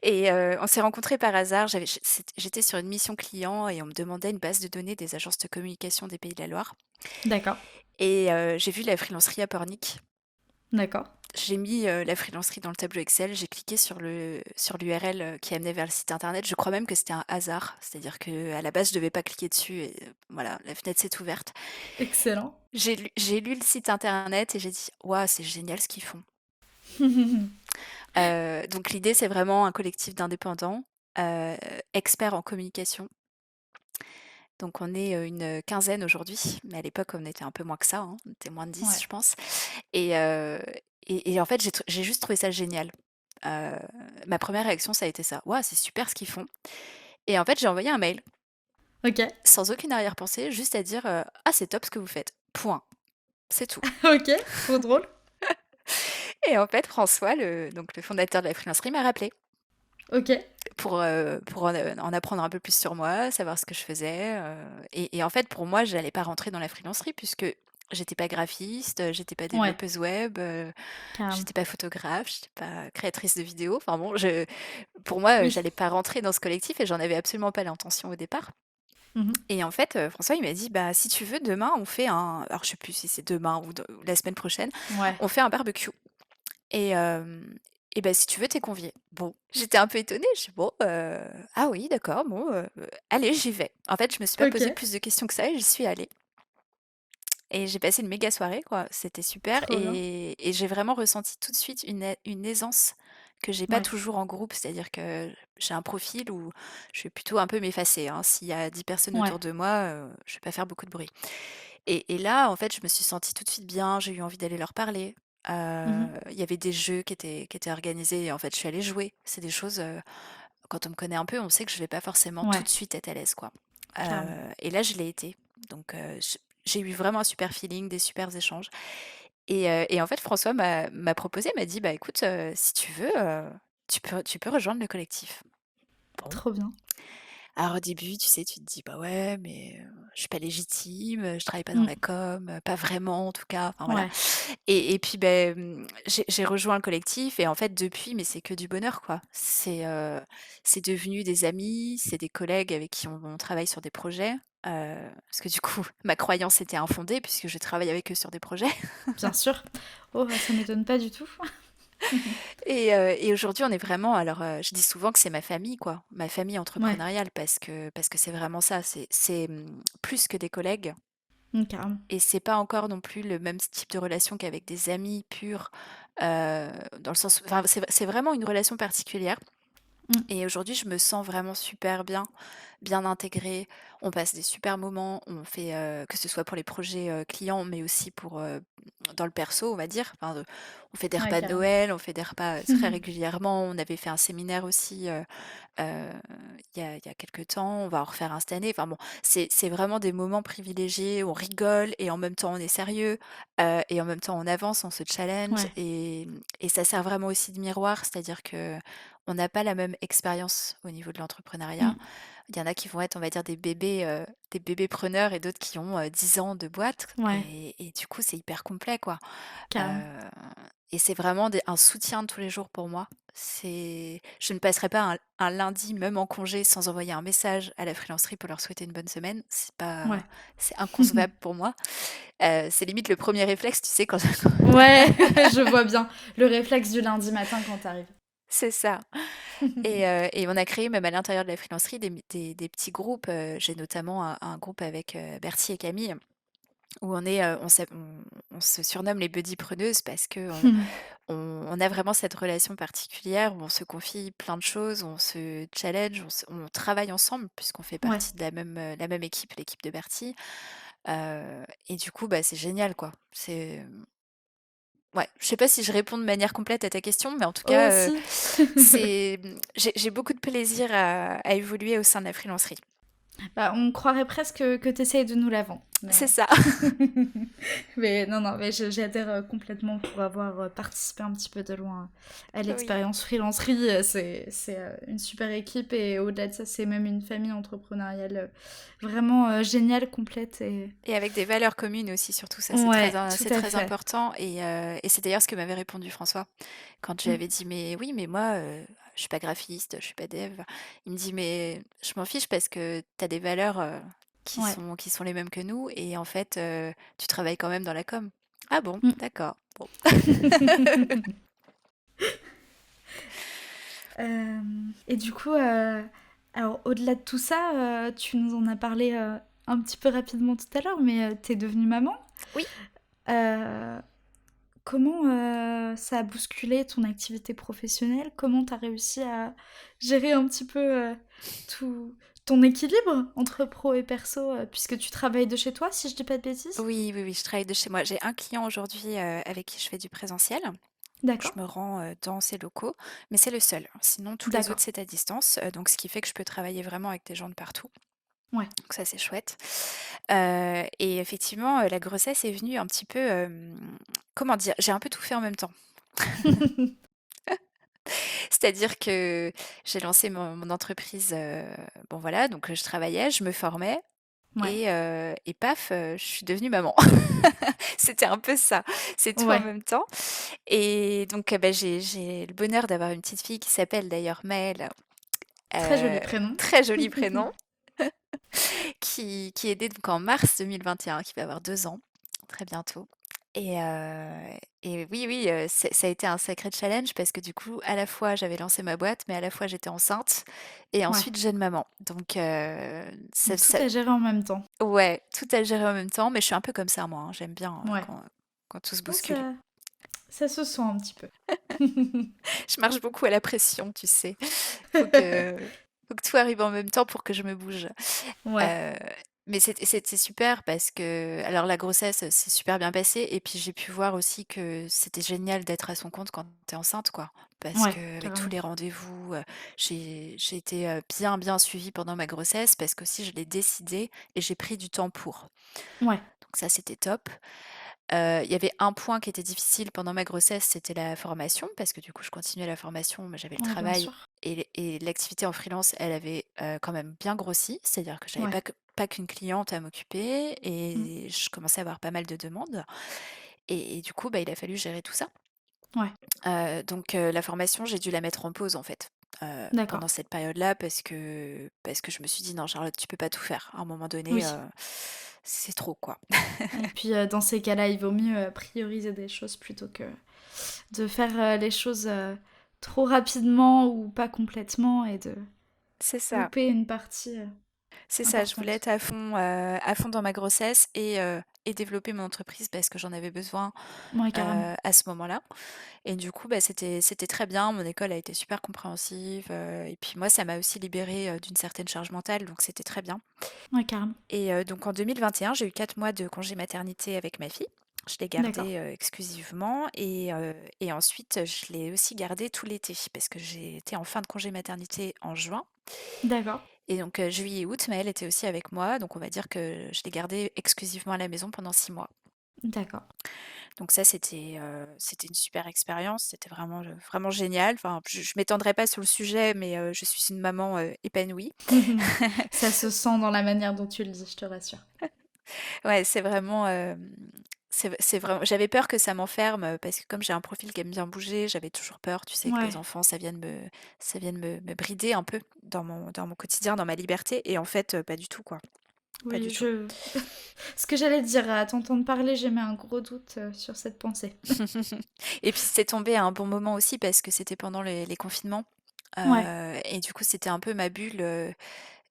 et on s'est rencontrés par hasard. J'étais sur une mission client et on me demandait une base de données des agences de communication des Pays de la Loire D'accord, et j'ai vu la freelancerie à Pornic. d'accord. J'ai mis, la freelancerie dans le tableau Excel, j'ai cliqué sur l'URL, qui amenait vers le site internet. Je crois même que c'était un hasard, c'est-à-dire qu'à la base, je devais pas cliquer dessus et voilà, la fenêtre s'est ouverte. Excellent. J'ai lu le site internet et j'ai dit: «Waouh, c'est génial ce qu'ils font». Donc l'idée, c'est vraiment un collectif d'indépendants, heu, experts en communication. Donc on est, une quinzaine aujourd'hui, mais à l'époque, on était un peu moins que ça, hein. On était moins de 10, Ouais. je pense et heu et en fait, j'ai juste trouvé ça génial. Heu, Ma première réaction, ça a été ça: «Waouh, c'est super ce qu'ils font» et en fait, j'ai envoyé un mail Ok. sans aucune arrière-pensée, juste à dire, «Ah, c'est top ce que vous faites, point». C'est tout Ok, trop drôle. et en fait, François, le fondateur de la freelancerie m'a rappelé. Ok. Pour en apprendre un peu plus sur moi, savoir ce que je faisais, et en fait, pour moi, j'allais pas rentrer dans la freelancerie puisque j'étais pas graphiste, j'étais pas Ouais, développeuse web, carrément. j'étais pas photographe, j'étais pas créatrice de vidéos. Enfin bon, pour moi, Oui. j'allais pas rentrer dans ce collectif et j'en avais absolument pas l'intention au départ Mhm. et en fait, François, il m'a dit: «Bah, si tu veux, demain, on fait un» alors je sais plus si c'est demain ou la semaine prochaine, Ouais. «on fait un barbecue». Et bah, si tu veux, tu convié. Bon, j'étais un peu étonnée, je dis: «Bon, ah oui, d'accord, bon, allez, j'y vais». En fait, je me suis pas Ok. posé plus de questions que ça et j'y suis allée et j'ai passé une méga soirée, quoi. C'était super Trop bien. et j'ai vraiment ressenti tout de suite une aisance que j'ai pas Ouais. toujours en groupe. C'est-à-dire que j'ai un profil où je vais plutôt un peu m'effacer, hein. S'il y a 10 personnes Ouais. autour de moi, je vais pas faire beaucoup de bruit. Et là, en fait, je me suis sentie tout de suite bien, j'ai eu envie d'aller leur parler. Mhm. Il y avait des jeux qui étaient organisés et en fait, je suis allée jouer. C'est des choses, quand on me connaît un peu, on sait que je vais pas forcément tout Ouais, de suite être à l'aise, quoi. carrément. Et là, je l'ai été. Donc j'ai eu vraiment un super feeling, des super échanges et en fait, François m'a proposé, m'a dit: «Bah, écoute, si tu veux, tu peux rejoindre le collectif». Bon. Trop bien. Alors au début, tu sais, tu te dis: «Bah ouais, mais je suis pas légitime, je travaille pas dans la Mmh. com, pas vraiment en tout cas», enfin voilà. Ouais, Et puis beh, j'ai rejoint le collectif et en fait depuis, mais c'est que du bonheur quoi. C'est devenu des amis, c'est des collègues avec qui on travaille sur des projets, parce que du coup, ma croyance était infondée puisque je travaille avec eux sur des projets. bien sûr. Oh, bah, ça m'étonne pas du tout. Et aujourd'hui, on est vraiment alors, je dis souvent que c'est ma famille, quoi, ma famille Ouais, entrepreneuriale parce que c'est vraiment ça, c'est, plus que des collègues carrément. et c'est pas encore non plus le même type de relation qu'avec des amis purs, dans le sens enfin, c'est vraiment une relation particulière Mmh. et aujourd'hui, je me sens vraiment super bien, bien intégrée. On passe des super moments, on fait, que ce soit pour les projets, clients, mais aussi pour, dans le perso, on va dire. Enfin, on fait des Ouais, repas de carrément. Noël, on fait des repas, très régulièrement. On avait fait un séminaire aussi, heu, il y a quelque temps. On va en refaire un cette année. Enfin bon, c'est vraiment des moments privilégiés où on rigole et en même temps on est sérieux, et en même temps on avance, on se challenge Ouais. et ça sert vraiment aussi de miroir. C'est-à-dire que on n'a pas la même expérience au niveau de l'entrepreneuriat. Mmh. Il y en a qui vont être, on va dire, des bébés preneurs et d'autres qui ont, 10 ans de boîte Ouais, et du coup, c'est hyper complet, quoi. Heu carrément. et c'est vraiment des un soutien de tous les jours pour moi. Je ne passerai pas un lundi, même en congé, sans envoyer un message à la freelancerie pour leur souhaiter une bonne semaine. Ouais. C'est inconcevable pour moi. C'est limite le premier réflexe, tu sais, quand Ouais, je vois bien. Le réflexe du lundi matin quand tu arrives. c'est ça. Et on a créé même à l'intérieur de la freelancerie des petits groupes, j'ai notamment un groupe avec, Bertie et Camille où on se surnomme les buddy preneuses parce qu'on on a vraiment cette relation particulière où on se confie plein de choses, on se challenge, on travaille ensemble puisqu'on fait Ouais. partie de la même équipe, l'équipe de Bertie, et du coup, bah, c'est génial quoi. Ouais, je sais pas si je réponds de manière complète à ta question, mais en tout Oh cas, si. j'ai beaucoup de plaisir à évoluer au sein de la freelancerie. Bah, on croirait presque que tu essayes de nous la vendre, C'est mais ça. mais non, non, mais j'adhère, complètement pour avoir, participé un petit peu de loin à Oui. l'expérience freelancerie, c'est une super équipe et au-delà de ça, c'est même une famille entrepreneuriale, vraiment, géniale, complète et Et avec des valeurs communes aussi, surtout ça, ouais, tout c'est à très fait. important et c'est d'ailleurs ce que m'avait répondu François. Quand je lui Mmh. avais dit: «Mais oui, mais moi, je suis pas graphiste, je suis pas dev». Il me dit: «Mais je m'en fiche parce que tu as des valeurs, Ouais. qui sont les mêmes que nous et en fait, tu travailles quand même dans la com». «Ah bon? Mmh. D'accord, bon». Et du coup, alors au-delà de tout ça, tu nous en as parlé, un petit peu rapidement tout à l'heure, mais, tu devenue maman. Oui. Heu, Comment, ça a bousculé ton activité professionnelle? Comment tu as réussi à gérer un petit peu, tout ton équilibre entre pro et perso, puisque tu travailles de chez toi, si je dis pas de bêtises? Oui, oui, oui, je travaille de chez moi. J'ai un client aujourd'hui, avec qui je fais du présentiel. Je D'accord, me rends, dans ses locaux, mais c'est le seul. Sinon tous les d'accord, autres, c'est à distance, donc ce qui fait que je peux travailler vraiment avec des gens de partout. ouais. Donc ça, c'est chouette. Et effectivement, la grossesse est venue un petit peu, comment dire? J'ai un peu tout fait en même temps. C'est-à-dire que j'ai lancé mon entreprise, bon voilà, donc je travaillais, je me formais Ouais, et paf, je suis devenue maman. C'était un peu ça, c'est tout en ouais. même temps et donc bah, j'ai le bonheur d'avoir une petite fille qui s'appelle d'ailleurs Maëlle, Très joli heu, prénom. très joli prénom, qui est née donc en mars 2021, qui va avoir 2 ans, très bientôt et oui, oui, ça a été un sacré challenge parce que du coup, à la fois, j'avais lancé ma boîte, mais à la fois, j'étais enceinte et Ouais, ensuite jeune maman. Donc ça donc tout ça à gérer en même temps. ouais, tout à gérer en même temps, mais je suis un peu comme ça moi, hein. J'aime bien, Ouais. quand tout se Oh bouscule. ça se sent un petit peu. Je marche beaucoup à la pression, tu sais. Faut que tout arrive en même temps pour que je me bouge. Ouais. Heu, mais c'était super parce que alors la grossesse, s'est super bien passée et puis j'ai pu voir aussi que c'était génial d'être à son compte quand tu es enceinte, quoi. Parce Ouais, qu'avec tous carrément. les rendez-vous, j'ai été, bien, bien suivie pendant ma grossesse parce qu'aussi je l'ai décidé et j'ai pris du temps pour. Ouais. Donc ça, c'était top. Il y avait un point qui était difficile pendant ma grossesse, c'était la formation, parce que du coup, je continuais la formation, mais j'avais le Ouais, bien travail sûr. et l'activité en freelance, elle avait quand même bien grossi. C'est-à-dire que j'avais Ouais. pas qu'une cliente à m'occuper Mmh. et je commençais à avoir pas mal de demandes. Et du coup, bah, il a fallu gérer tout ça. Ouais. Donc la formation, j'ai dû la mettre en pause en fait, D'accord. pendant cette période-là parce que je me suis dit: «Non Charlotte, tu peux pas tout faire. À un moment donné, Oui. c'est trop quoi». Et puis, dans ces cas-là, il vaut mieux, prioriser des choses plutôt que de faire, les choses, trop rapidement ou pas complètement et de C'est ça. louper une partie, C'est ça, je voulais importante. être à fond dans ma grossesse et développer mon entreprise parce que j'en avais besoin, Ouais, carrément. à ce moment-là et du coup, bah, c'était très bien. Mon école a été super compréhensive, et puis moi, ça m'a aussi libérée, d'une certaine charge mentale, donc c'était très bien Ouais, carrément. et donc en 2021, j'ai eu 4 mois de congé maternité avec ma fille. Je l'ai D'accord. gardée, exclusivement et ensuite, je l'ai aussi gardée tout l'été parce que j'ai été en fin de congé maternité en juin D'accord. et donc juillet et août, mais elle était aussi avec moi, donc on va dire que je l'ai gardée exclusivement à la maison pendant 6 mois. D'accord. Donc ça, c'était une super expérience, c'était vraiment, vraiment génial. Enfin, je m'étendrai pas sur le sujet, mais je suis une maman, épanouie. Ça se sent dans la manière dont tu le dis, je te rassure. Ouais, c'est vraiment, c'est vraiment j'avais peur que ça m'enferme, parce que comme j'ai un profil qui aime bien bouger, j'avais toujours peur, tu sais, que les Ouais. enfants, ça vienne me brider un peu dans mon quotidien, dans ma liberté et en fait, pas du tout, quoi, pas Oui, du tout. je ce que j'allais te dire, à t'entendre parler, j'ai mis un gros doute, sur cette pensée. Et puis c'est tombé à un bon moment aussi parce que c'était pendant les confinements, Ouais, et du coup, c'était un peu ma bulle,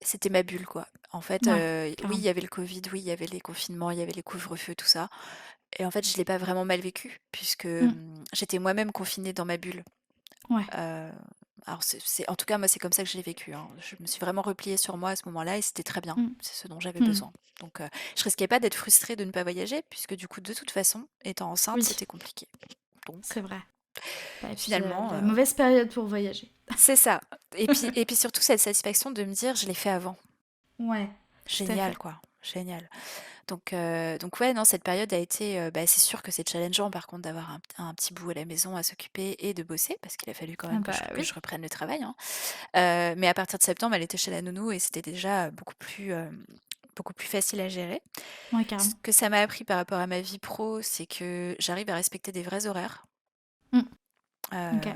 c'était ma bulle, quoi. En fait, ouais, oui, il carrément. y avait le covid, oui, il y avait les confinements, il y avait les couvre-feux, tout ça et en fait, je l'ai pas vraiment mal vécu puisque, Mmh. j'étais moi-même confinée dans ma bulle. Ouais. Heu, alors en tout cas, moi, c'est comme ça que je l'ai vécu, hein. Je me suis vraiment repliée sur moi à ce moment-là et c'était très bien. Mmh. C'est ce dont j'avais Mmh. besoin. Donc je risquais pas d'être frustrée de ne pas voyager puisque du coup, de toute façon, étant enceinte, Oui, c'était compliqué. Donc c'est vrai. Bah, et puis, finalement, la mauvaise période pour voyager. c'est ça et puis surtout cette satisfaction de me dire: «Je l'ai fait avant». Ouais, tout à Génial, fait. quoi, génial. Donc ouais, non, cette période a été, bah, c'est sûr que c'est challengeant par contre d'avoir un petit bout à la maison à s'occuper et de bosser parce qu'il a fallu quand Ah même bah, que oui. je reprenne le travail, hein. Mais à partir de septembre, elle était chez la nounou et c'était déjà, beaucoup plus facile à gérer. Ouais, Ce carrément. que ça m'a appris par rapport à ma vie pro, c'est que j'arrive à respecter des vrais horaires. Mmh. OK.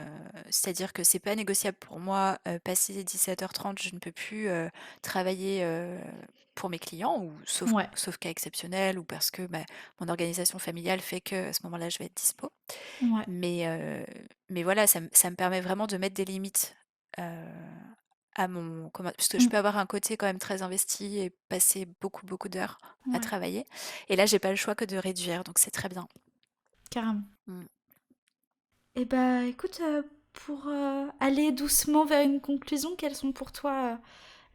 C'est-à-dire que c'est pas négociable pour moi, passé 17h30, je ne peux plus, travailler, pour mes clients ou Ouais. sauf cas exceptionnel ou parce que, bah, mon organisation familiale fait que à ce moment-là, je vais être dispo. Ouais. Mais, heu, mais voilà, ça me permet vraiment de mettre des limites, heu, à mon comment parce que je Mmh. peux avoir un côté quand même très investi et passer beaucoup, beaucoup d'heures à Ouais, travailler et là, j'ai pas le choix que de réduire, donc c'est très bien. carrément. Mmh. Et bah, écoute, pour, aller doucement vers une conclusion, quelles sont pour toi,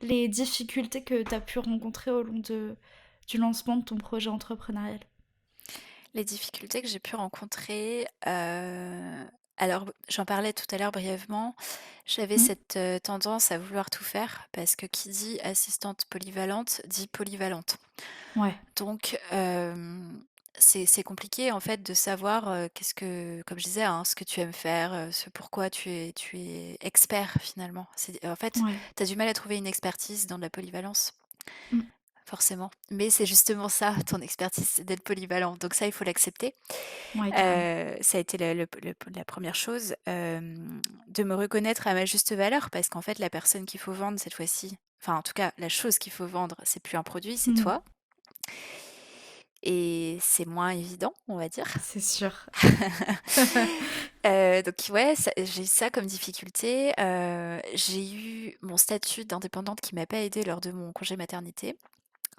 les difficultés que tu as pu rencontrer au long du lancement de ton projet entrepreneurial? Les difficultés que j'ai pu rencontrer, alors j'en parlais tout à l'heure brièvement, j'avais Mmh. cette, tendance à vouloir tout faire parce que qui dit assistante polyvalente dit polyvalente. Ouais. Donc c'est compliqué en fait de savoir, qu'est-ce que comme je disais, hein, ce que tu aimes faire, ce pourquoi tu es expert finalement. C'est en fait, Ouais. tu as du mal à trouver une expertise dans de la polyvalence. Mmh. Forcément, mais c'est justement ça, ton expertise, c'est d'être polyvalent, donc ça, il faut l'accepter. Ouais, carrément. Ça a été la 1re chose, de me reconnaître à ma juste valeur parce qu'en fait, la personne qu'il faut vendre cette fois-ci, enfin, en tout cas, la chose qu'il faut vendre, c'est plus un produit, c'est Mmh. toi et c'est moins évident, on va dire. C'est sûr. Donc ouais, j'ai eu ça comme difficulté, j'ai eu mon statut d'indépendante qui m'a pas aidée lors de mon congé maternité.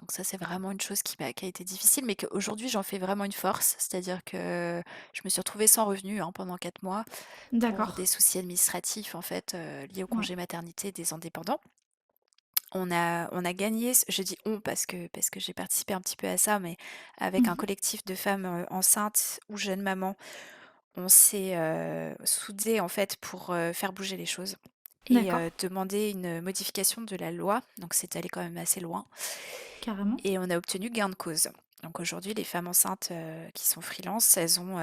Donc ça, c'est vraiment une chose qui a été difficile, mais qu'aujourd'hui, j'en fais vraiment une force. C'est-à-dire que je me suis retrouvée sans revenu, hein, pendant 4 mois pour D'accord. des soucis administratifs, en fait, liés au Ouais. congé maternité des indépendants. On a gagné, je dis «on» parce que j'ai participé un petit peu à ça, mais avec un Mmh. collectif de femmes, enceintes ou jeunes mamans, on s'est, soudées, en fait, pour, faire bouger les choses et D'accord. demander une modification de la loi. Donc c'est allé quand même assez loin Carrément. et on a obtenu gain de cause. Donc aujourd'hui, les femmes enceintes, qui sont freelance, elles ont,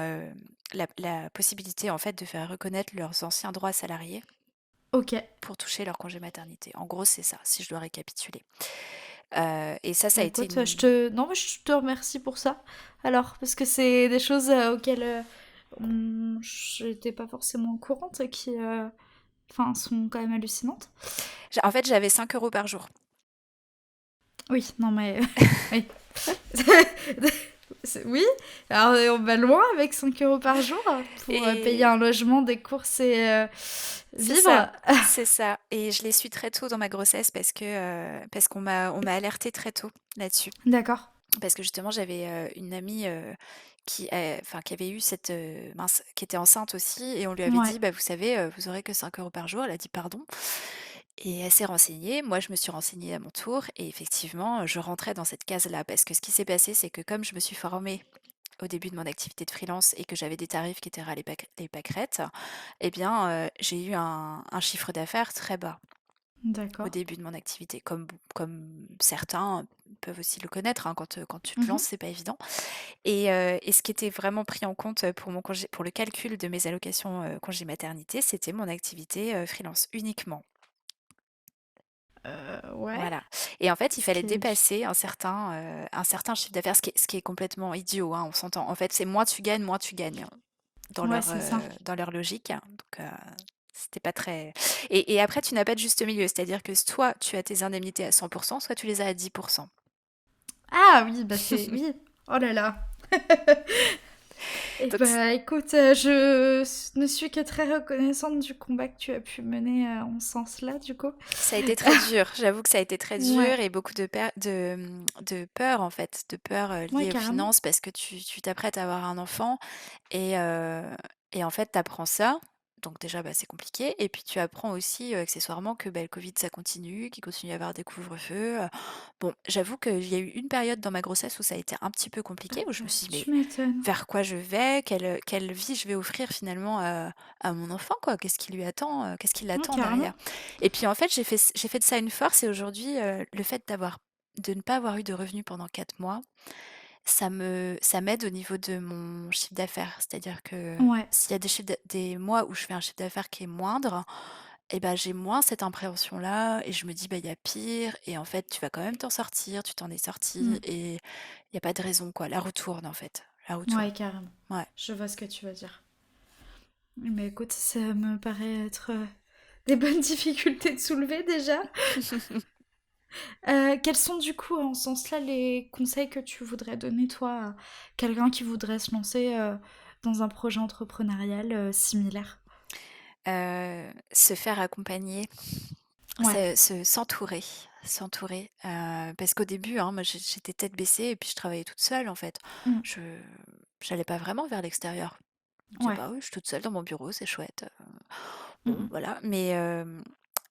la possibilité, en fait, de faire reconnaître leurs anciens droits salariés Ok. pour toucher leur congé maternité. En gros, c'est ça, si je dois récapituler. Et ça Bah a été écoute, une non, mais je te remercie pour ça. Alors, parce que c'est des choses auxquelles j'étais pas forcément au courant et qui, enfin, sont quand même hallucinantes. en fait, j'avais 5 euros par jour. Oui, non mais oui. Oui, alors on va loin avec 5 euros par jour pour payer Et un logement, des courses et c'est ça, vivre. c'est ça. Et je l'ai su très tôt dans ma grossesse parce qu'on m'a alertée très tôt là-dessus. D'accord. Parce que justement, j'avais, une amie, qui avait eu mince, qui était enceinte aussi et on lui avait Ouais. dit: «Bah, vous savez, vous aurez que 5 euros par jour». Elle a dit: «Pardon?» Et elle s'est renseignée. Moi, je me suis renseignée à mon tour et effectivement, je rentrais dans cette case-là. Parce que ce qui s'est passé, c'est que comme je me suis formée au début de mon activité de freelance et que j'avais des tarifs qui étaient ras les pâquerettes, eh bien, j'ai eu un chiffre d'affaires très bas au D'accord. début de mon activité, comme certains peuvent aussi le connaître, hein, quand tu te Mhm. lances, c'est pas évident. Et ce qui était vraiment pris en compte pour pour le calcul de mes allocations congé maternité, c'était mon activité freelance uniquement. Ouais. Voilà. Et en fait, il Ce fallait qui est... dépasser un certain chiffre d'affaires, ce qui est complètement idiot, hein, on s'entend. En fait, c'est moins tu gagnes, moins tu gagnes Ouais, c'est ça. dans leur logique. Donc, c'était pas très. Et après, tu n'as pas de juste milieu, c'est-à-dire que soit tu as tes indemnités à 100%, soit tu les as à 10%. Ah oui, bah c'est... Oui. Oh là là. Et Donc, bah écoute, je ne suis que très reconnaissante du combat que tu as pu mener en ce sens-là, du coup. ça a été très dur. J'avoue que ça a été très dur Ouais. et beaucoup de peur, en fait, de peur Ouais, liée aux carrément. finances parce que tu t'apprêtes à avoir un enfant et, et en fait, tu apprends ça. Donc déjà, bah, c'est compliqué. Et puis tu apprends aussi accessoirement que bah, le Covid, ça continue, qu'il continue à y avoir des couvre-feux. Bon, j'avoue qu'il y a eu une période dans ma grossesse où ça a été un petit peu Ah compliqué, où je bah, me suis dit, mais tu m'étonnes. vers quoi je vais, quelle vie je vais offrir finalement à mon enfant, quoi. Qu'est-ce qui lui attend, qu'est-ce qui Ouais, l'attend carrément. derrière? Et puis en fait, j'ai fait de ça une force et aujourd'hui, le fait de ne pas avoir eu de revenus pendant 4 mois, ça m'aide au niveau de mon chiffre d'affaires. C'est-à-dire que Ouais. s'il y a des mois où je fais un chiffre d'affaires qui est moindre, et ben j'ai moins cette impréhension-là et je me dis: «Bah, il y a pire» et en fait, tu vas quand même t'en sortir, tu t'en es sorti Mm. et il y a pas de raison, quoi. La roue tourne, en fait, la roue tourne. Ouais, carrément. Ouais. Je vois ce que tu veux dire. Mais écoute, ça me paraît être des bonnes difficultés de soulever déjà. Quels sont du coup, en ce sens-là, les conseils que tu voudrais donner, toi, à quelqu'un qui voudrait se lancer dans un projet entrepreneurial similaire? Se faire accompagner, Ouais. s'entourer, parce qu'au début, hein, moi j'étais tête baissée et puis je travaillais toute seule en fait. Mm. Je J'allais pas vraiment vers l'extérieur. Je me disais: Ouais. «Bah oui, je suis toute seule dans mon bureau, c'est chouette». Mm, Bon mm. voilà, mais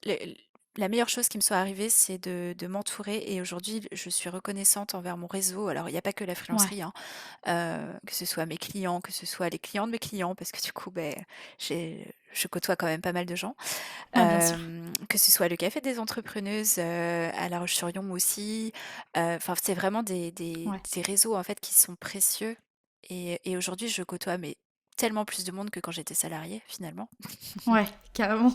le la meilleure chose qui me soit arrivée, c'est de m'entourer et aujourd'hui, je suis reconnaissante envers mon réseau. Alors il y a pas que la Ouais. freelancerie, hein, que ce soit mes clients, que ce soit les clients de mes clients parce que du coup, beh, je côtoie quand même pas mal de gens. Ouais, bien sûr. Que ce soit le café des entrepreneuses, à La Roche-sur-Yon aussi, enfin c'est vraiment Ouais. des réseaux en fait qui sont précieux et aujourd'hui je côtoie mais tellement plus de monde que quand j'étais salariée finalement Ouais, carrément.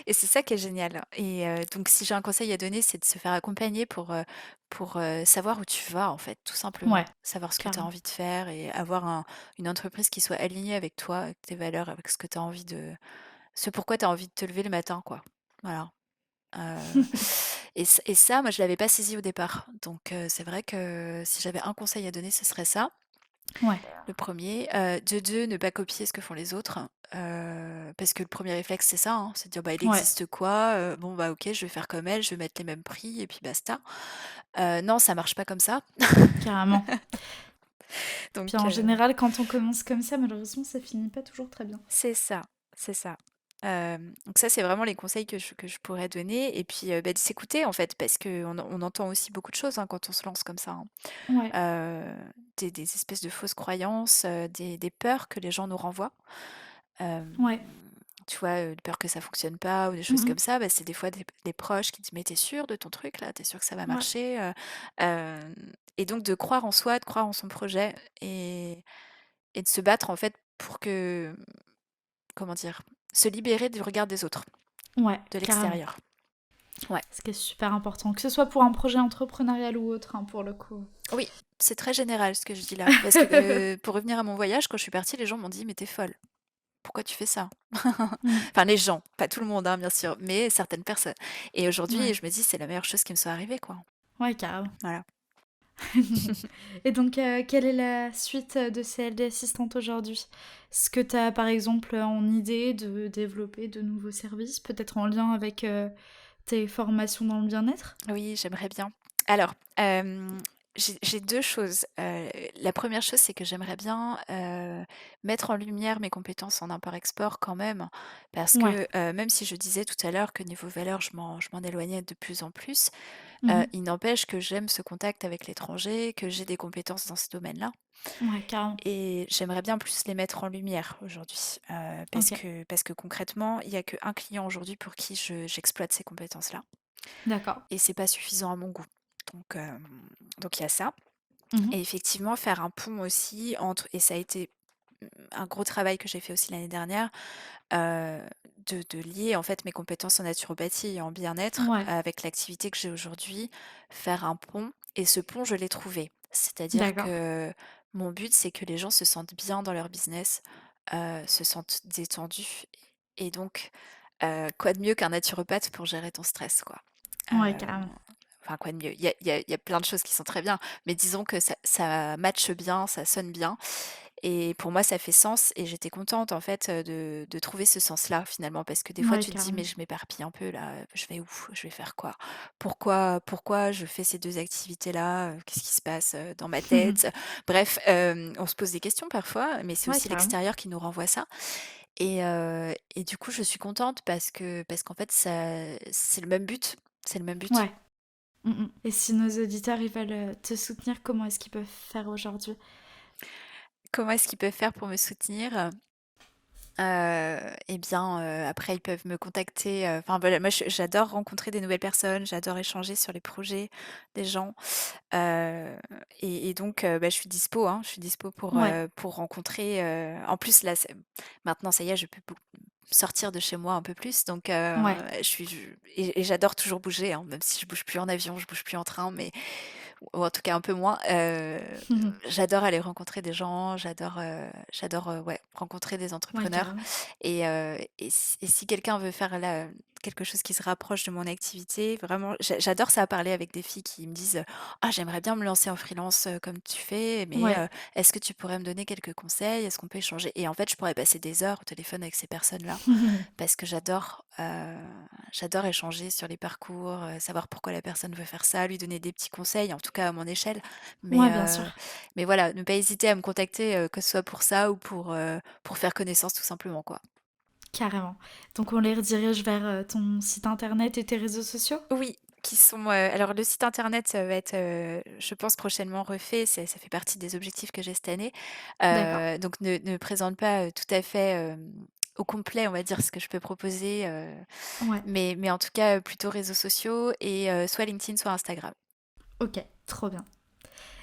et c'est ça qui est génial et donc si j'ai un conseil à donner, c'est de se faire accompagner pour, savoir où tu vas en fait, tout Ouais, simplement. Savoir ce que tu as carrément. envie de faire et avoir une entreprise qui soit alignée avec toi, avec tes valeurs, avec ce que tu as envie ce pourquoi tu as envie de te lever le matin quoi. Voilà. Heu et ça, moi, je l'avais pas saisi au départ. Donc c'est vrai que si j'avais un conseil à donner, ce serait ça, Ouais. le premier. De 2, ne pas copier ce que font les autres, parce que le premier réflexe, c'est ça, hein, c'est de dire: «Bah, il Ouais, existe quoi? Bon, bah, OK, je vais faire comme elle, je vais mettre les mêmes prix et puis basta». Non, ça marche pas comme ça. carrément. Puis Donc en général, quand on commence comme ça, malheureusement, ça finit pas toujours très bien. c'est ça, c'est ça. Donc ça, c'est vraiment les conseils que je pourrais donner et puis, bah, de s'écouter, en fait, parce qu'on entend aussi beaucoup de choses, hein, quand on se lance comme ça, hein. Ouais. Des espèces de fausses croyances, des peurs que les gens nous renvoient. Hem, Ouais. tu vois, peur que ça fonctionne pas ou des choses Mmh. comme ça, bah, c'est des fois des proches qui disent: «Mais tu sûr de ton truc là? T'es sûr que ça va Ouais. marcher?» Et donc de croire en soi, de croire en son projet et de se battre en fait pour que, comment dire? Se libérer du regard des autres, Ouais, de carrément. l'extérieur. Ouais. Ce qui est super important, que ce soit pour un projet entrepreneurial ou autre, hein, pour le coup. Oui, c'est très général ce que je dis là, parce que, pour revenir à mon voyage, quand je suis partie, les gens m'ont dit: «Mais tu folle, pourquoi tu fais ça?» Mmh. Enfin les gens, pas tout le monde, hein, bien sûr, mais certaines personnes. Et aujourd'hui, Ouais. je me dis: «C'est la meilleure chose qui me soit arrivée, quoi». Ouais, carrément. Voilà. Et donc, quelle est la suite, de CLD Assistante aujourd'hui? Est-ce que tu as, par exemple, en idée de développer de nouveaux services, peut-être en lien avec, tes formations dans le bien-être? Oui, j'aimerais bien. Alors, j'ai 2 choses. La première chose, c'est que j'aimerais bien, mettre en lumière mes compétences en import-export quand même, parce Ouais. que, même si je disais tout à l'heure que niveau valeur, je m'en éloignais de plus en plus, Mmh. il n'empêche que j'aime ce contact avec l'étranger, que j'ai des compétences dans ce domaine-là Ouais, carrément. et j'aimerais bien plus les mettre en lumière aujourd'hui, OK. parce que concrètement, il y a qu'un client aujourd'hui pour qui j'exploite ces compétences-là D'accord. et c'est pas suffisant à mon goût. Donc, donc il y a ça Mmh. et effectivement faire un pont aussi entre et ça a été, un gros travail que j'ai fait aussi l'année dernière, heu, de lier en fait mes compétences en naturopathie et en bien-être Ouais, avec l'activité que j'ai aujourd'hui, faire un pont et ce pont je l'ai trouvé. C'est-à-dire d'accord. que mon but c'est que les gens se sentent bien dans leur business, se sentent détendus et donc, quoi de mieux qu'un naturopathe pour gérer ton stress quoi? Ouais, Heu carrément. Enfin, quoi de mieux? Il y a plein de choses qui sont très bien, mais disons que ça matche bien, ça sonne bien et pour moi, ça fait sens et j'étais contente, en fait, de trouver ce sens-là, finalement. Parce que des fois, Ouais, tu te dis: «Mais carrément. je m'éparpille un peu là, je vais où? Je vais faire quoi? Pourquoi je fais ces 2 activités-là? Qu'est-ce qui se passe, dans ma tête?» Bref, on se pose des questions parfois, mais c'est Ouais, aussi carrément. l'extérieur qui nous renvoie ça et du coup, je suis contente parce qu'en fait, ça c'est le même but, c'est le même but. Ouais. Mmh. Et si nos auditeurs, ils veulent, te soutenir, comment est-ce qu'ils peuvent faire aujourd'hui? Comment est-ce qu'ils peuvent faire pour me soutenir? Et bien, après ils peuvent me contacter, enfin voilà, moi j'adore rencontrer des nouvelles personnes, j'adore échanger sur les projets des gens, heu et donc bah, je suis dispo, hein, je suis dispo Ouais. pour rencontrer, en plus là, maintenant ça y est, je peux sortir de chez moi un peu plus donc Ouais. et j'adore toujours bouger, hein, même si je bouge plus en avion, je bouge plus en train, mais ou en tout cas un peu moins. J'adore aller rencontrer des gens, j'adore, ouais, rencontrer des Ouais, entrepreneurs carrément. et si quelqu'un veut faire quelque chose qui se rapproche de mon activité, vraiment, j'adore ça parler avec des filles qui me disent: «Ah, j'aimerais bien me lancer en freelance, comme tu fais, mais Ouais. est-ce que tu pourrais me donner quelques conseils? Est-ce qu'on peut échanger?» Et en fait, je pourrais passer des heures au téléphone avec ces personnes-là parce que j'adore échanger sur les parcours, savoir pourquoi la personne veut faire ça, lui donner des petits conseils, en tout cas à mon échelle. Mais, Ouais, bien sûr. heu, mais voilà, ne pas hésiter à me contacter, que ce soit pour ça ou pour faire connaissance tout simplement, quoi. Carrément. Donc on les redirige vers, ton site internet et tes réseaux sociaux? Oui, qui sont, alors le site internet, va être, je pense prochainement refait, ça fait partie des objectifs que j'ai cette année. D'accord. Donc ne présente pas, tout à fait, au complet, on va dire, ce que je peux proposer, Ouais. mais en tout cas, plutôt réseaux sociaux et soit LinkedIn, soit Instagram. OK, trop bien.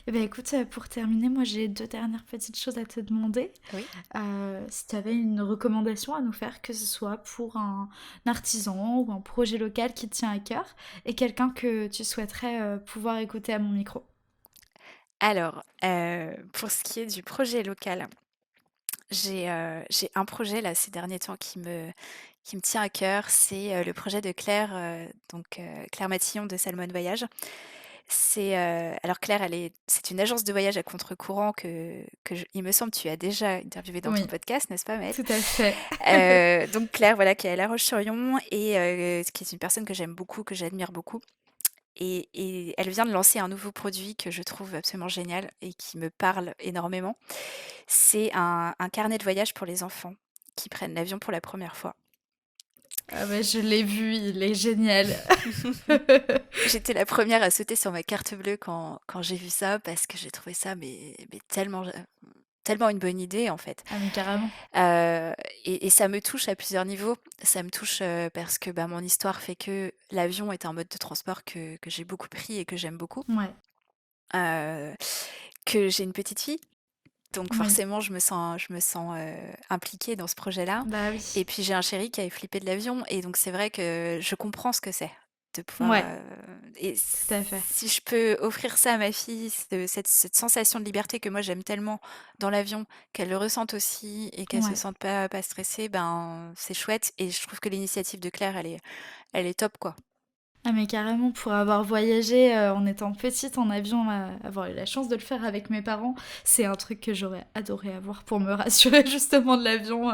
Eh bien écoute, pour terminer, moi j'ai 2 dernières petites choses à te demander. Oui. Si tu avais une recommandation à nous faire, que ce soit pour un artisan ou un projet local qui te tient à cœur et quelqu'un que tu souhaiterais, pouvoir écouter à mon micro? Alors, pour ce qui est du projet local, j'ai un projet là ces derniers temps qui me tient à cœur, c'est, le projet de Claire, Claire Matillon de Salmon Voyage. Alors Claire, c'est une agence de voyage à contre-courant il me semble tu as déjà interviewé dans ton Oui, podcast, n'est-ce pas Maëlle? tout à fait. Donc Claire, voilà, qui est à La Roche-sur-Yon et qui est une personne que j'aime beaucoup, que j'admire beaucoup. Et elle vient de lancer un nouveau produit que je trouve absolument génial et qui me parle énormément. C'est un carnet de voyage pour les enfants qui prennent l'avion pour la première fois. Ah bah, je l'ai vu, il est génial. J'étais la première à sauter sur ma carte bleue quand j'ai vu ça parce que j'ai trouvé ça mais tellement tellement une bonne idée, en fait. Ah mais carrément. Et ça me touche à plusieurs niveaux. Ça me touche, parce que, bah, mon histoire fait que l'avion est un mode de transport que j'ai beaucoup pris et que j'aime beaucoup. Ouais, Heu, que j'ai une petite fille, donc oui. forcément je me sens, impliquée dans ce projet-là Bah oui. et puis j'ai un chéri qui avait flippé de l'avion et donc c'est vrai que je comprends ce que c'est de pouvoir, Ouais, et tout à fait. si je peux offrir ça à ma fille, cette sensation de liberté que moi j'aime tellement dans l'avion, qu'elle le ressente aussi et qu'elle se Ouais. sente pas stressée, ben, c'est chouette et je trouve que l'initiative de Claire, elle est top, quoi. Ah mais carrément, pour avoir voyagé, en étant petite en avion, avoir eu la chance de le faire avec mes parents, c'est un truc que j'aurais adoré avoir pour me rassurer justement de l'avion.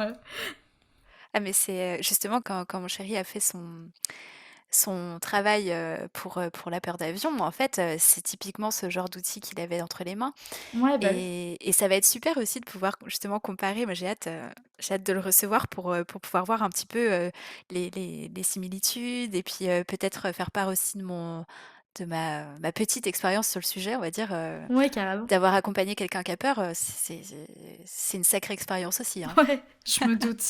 Ah mais c'est, justement quand mon chéri a fait son travail, pour la peur d'avion, en fait, c'est typiquement ce genre d'outil qu'il avait entre les mains Ouais, bah oui. et ça va être super aussi de pouvoir justement comparer. Moi, j'ai hâte de le recevoir pour pouvoir voir un petit peu, les similitudes et puis, peut-être, faire part aussi de ma petite expérience sur le sujet, on va dire, Ouais, carrément. d'avoir accompagné quelqu'un qui a peur, c'est une sacrée expérience aussi, hein. Ouais, je me doute.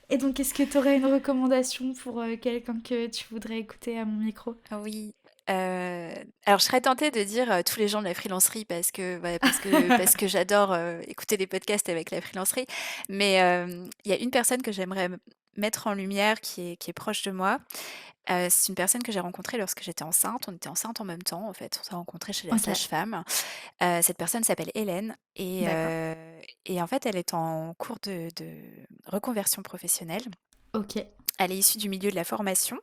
Et donc, est-ce que tu aurais une recommandation pour quelqu'un que tu voudrais écouter à mon micro? Oui, alors je serais tentée de dire, tous les gens de la freelancerie parce que j'adore, écouter des podcasts avec la freelancerie. Mais, il y a une personne que j'aimerais mettre en lumière qui est proche de moi. C'est une personne que j'ai rencontrée lorsque j'étais enceinte. On était enceintes en même temps, en fait. On s'est rencontrées chez la Ok, sage-femme. Cette personne s'appelle Hélène d'accord. et en fait, elle est en cours de reconversion professionnelle. Ok, Elle est issue du milieu de la formation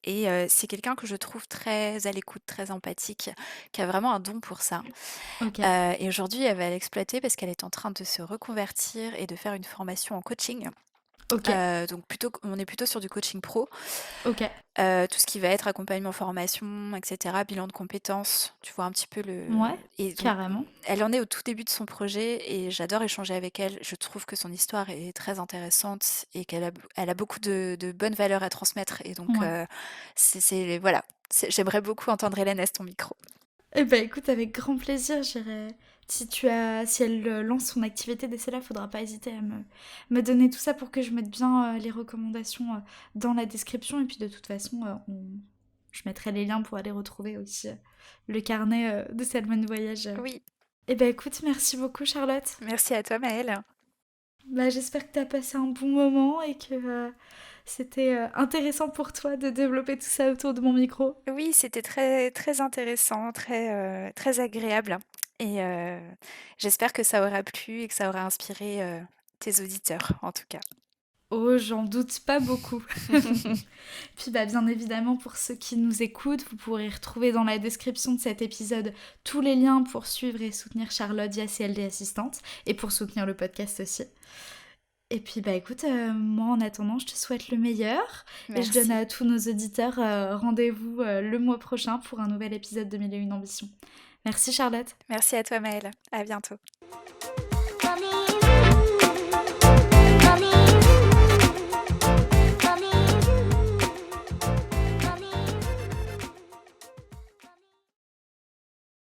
et c'est quelqu'un que je trouve très à l'écoute, très empathique, qui a vraiment un don pour ça. ok, Et aujourd'hui, elle va l'exploiter parce qu'elle est en train de se reconvertir et de faire une formation en coaching. ok, Donc on est plutôt sur du coaching pro. ok. Tout ce qui va être accompagnement, formation et cetera, bilan de compétences, tu vois un petit peu le Ouais, et donc carrément. elle en est au tout début de son projet et j'adore échanger avec elle. Je trouve que son histoire est très intéressante et elle a beaucoup de bonnes valeurs à transmettre et donc Ouais. c'est voilà, j'aimerais beaucoup entendre Hélène à ton micro. Eh ben écoute, avec grand plaisir, j'irai. Si elle lance son activité dès là, faudra pas hésiter à me donner tout ça pour que je mette bien les recommandations dans la description. Et puis de toute façon, je mettrai les liens pour aller retrouver aussi le carnet de Salmon Voyage. Oui, Eh ben écoute, merci beaucoup Charlotte. merci à toi Maëlle. Bah, j'espère que t'as passé un bon moment et que c'était intéressant pour toi de développer tout ça autour de mon micro. Oui, c'était très très intéressant, très agréable et j'espère que ça aura plu et que ça aura inspiré, tes auditeurs en tout cas. Oh, j'en doute pas beaucoup. Puis bah, bien évidemment, pour ceux qui nous écoutent, vous pourrez retrouver dans la description de cet épisode tous les liens pour suivre et soutenir Charlotte via CLD Assistante et pour soutenir le podcast aussi. Et puis bah écoute, moi en attendant, je te souhaite le meilleur et je donne Merci. à tous nos auditeurs rendez-vous le mois prochain pour un nouvel épisode de Mille et une ambitions. Merci Charlotte. Merci à toi Maëlle. À bientôt.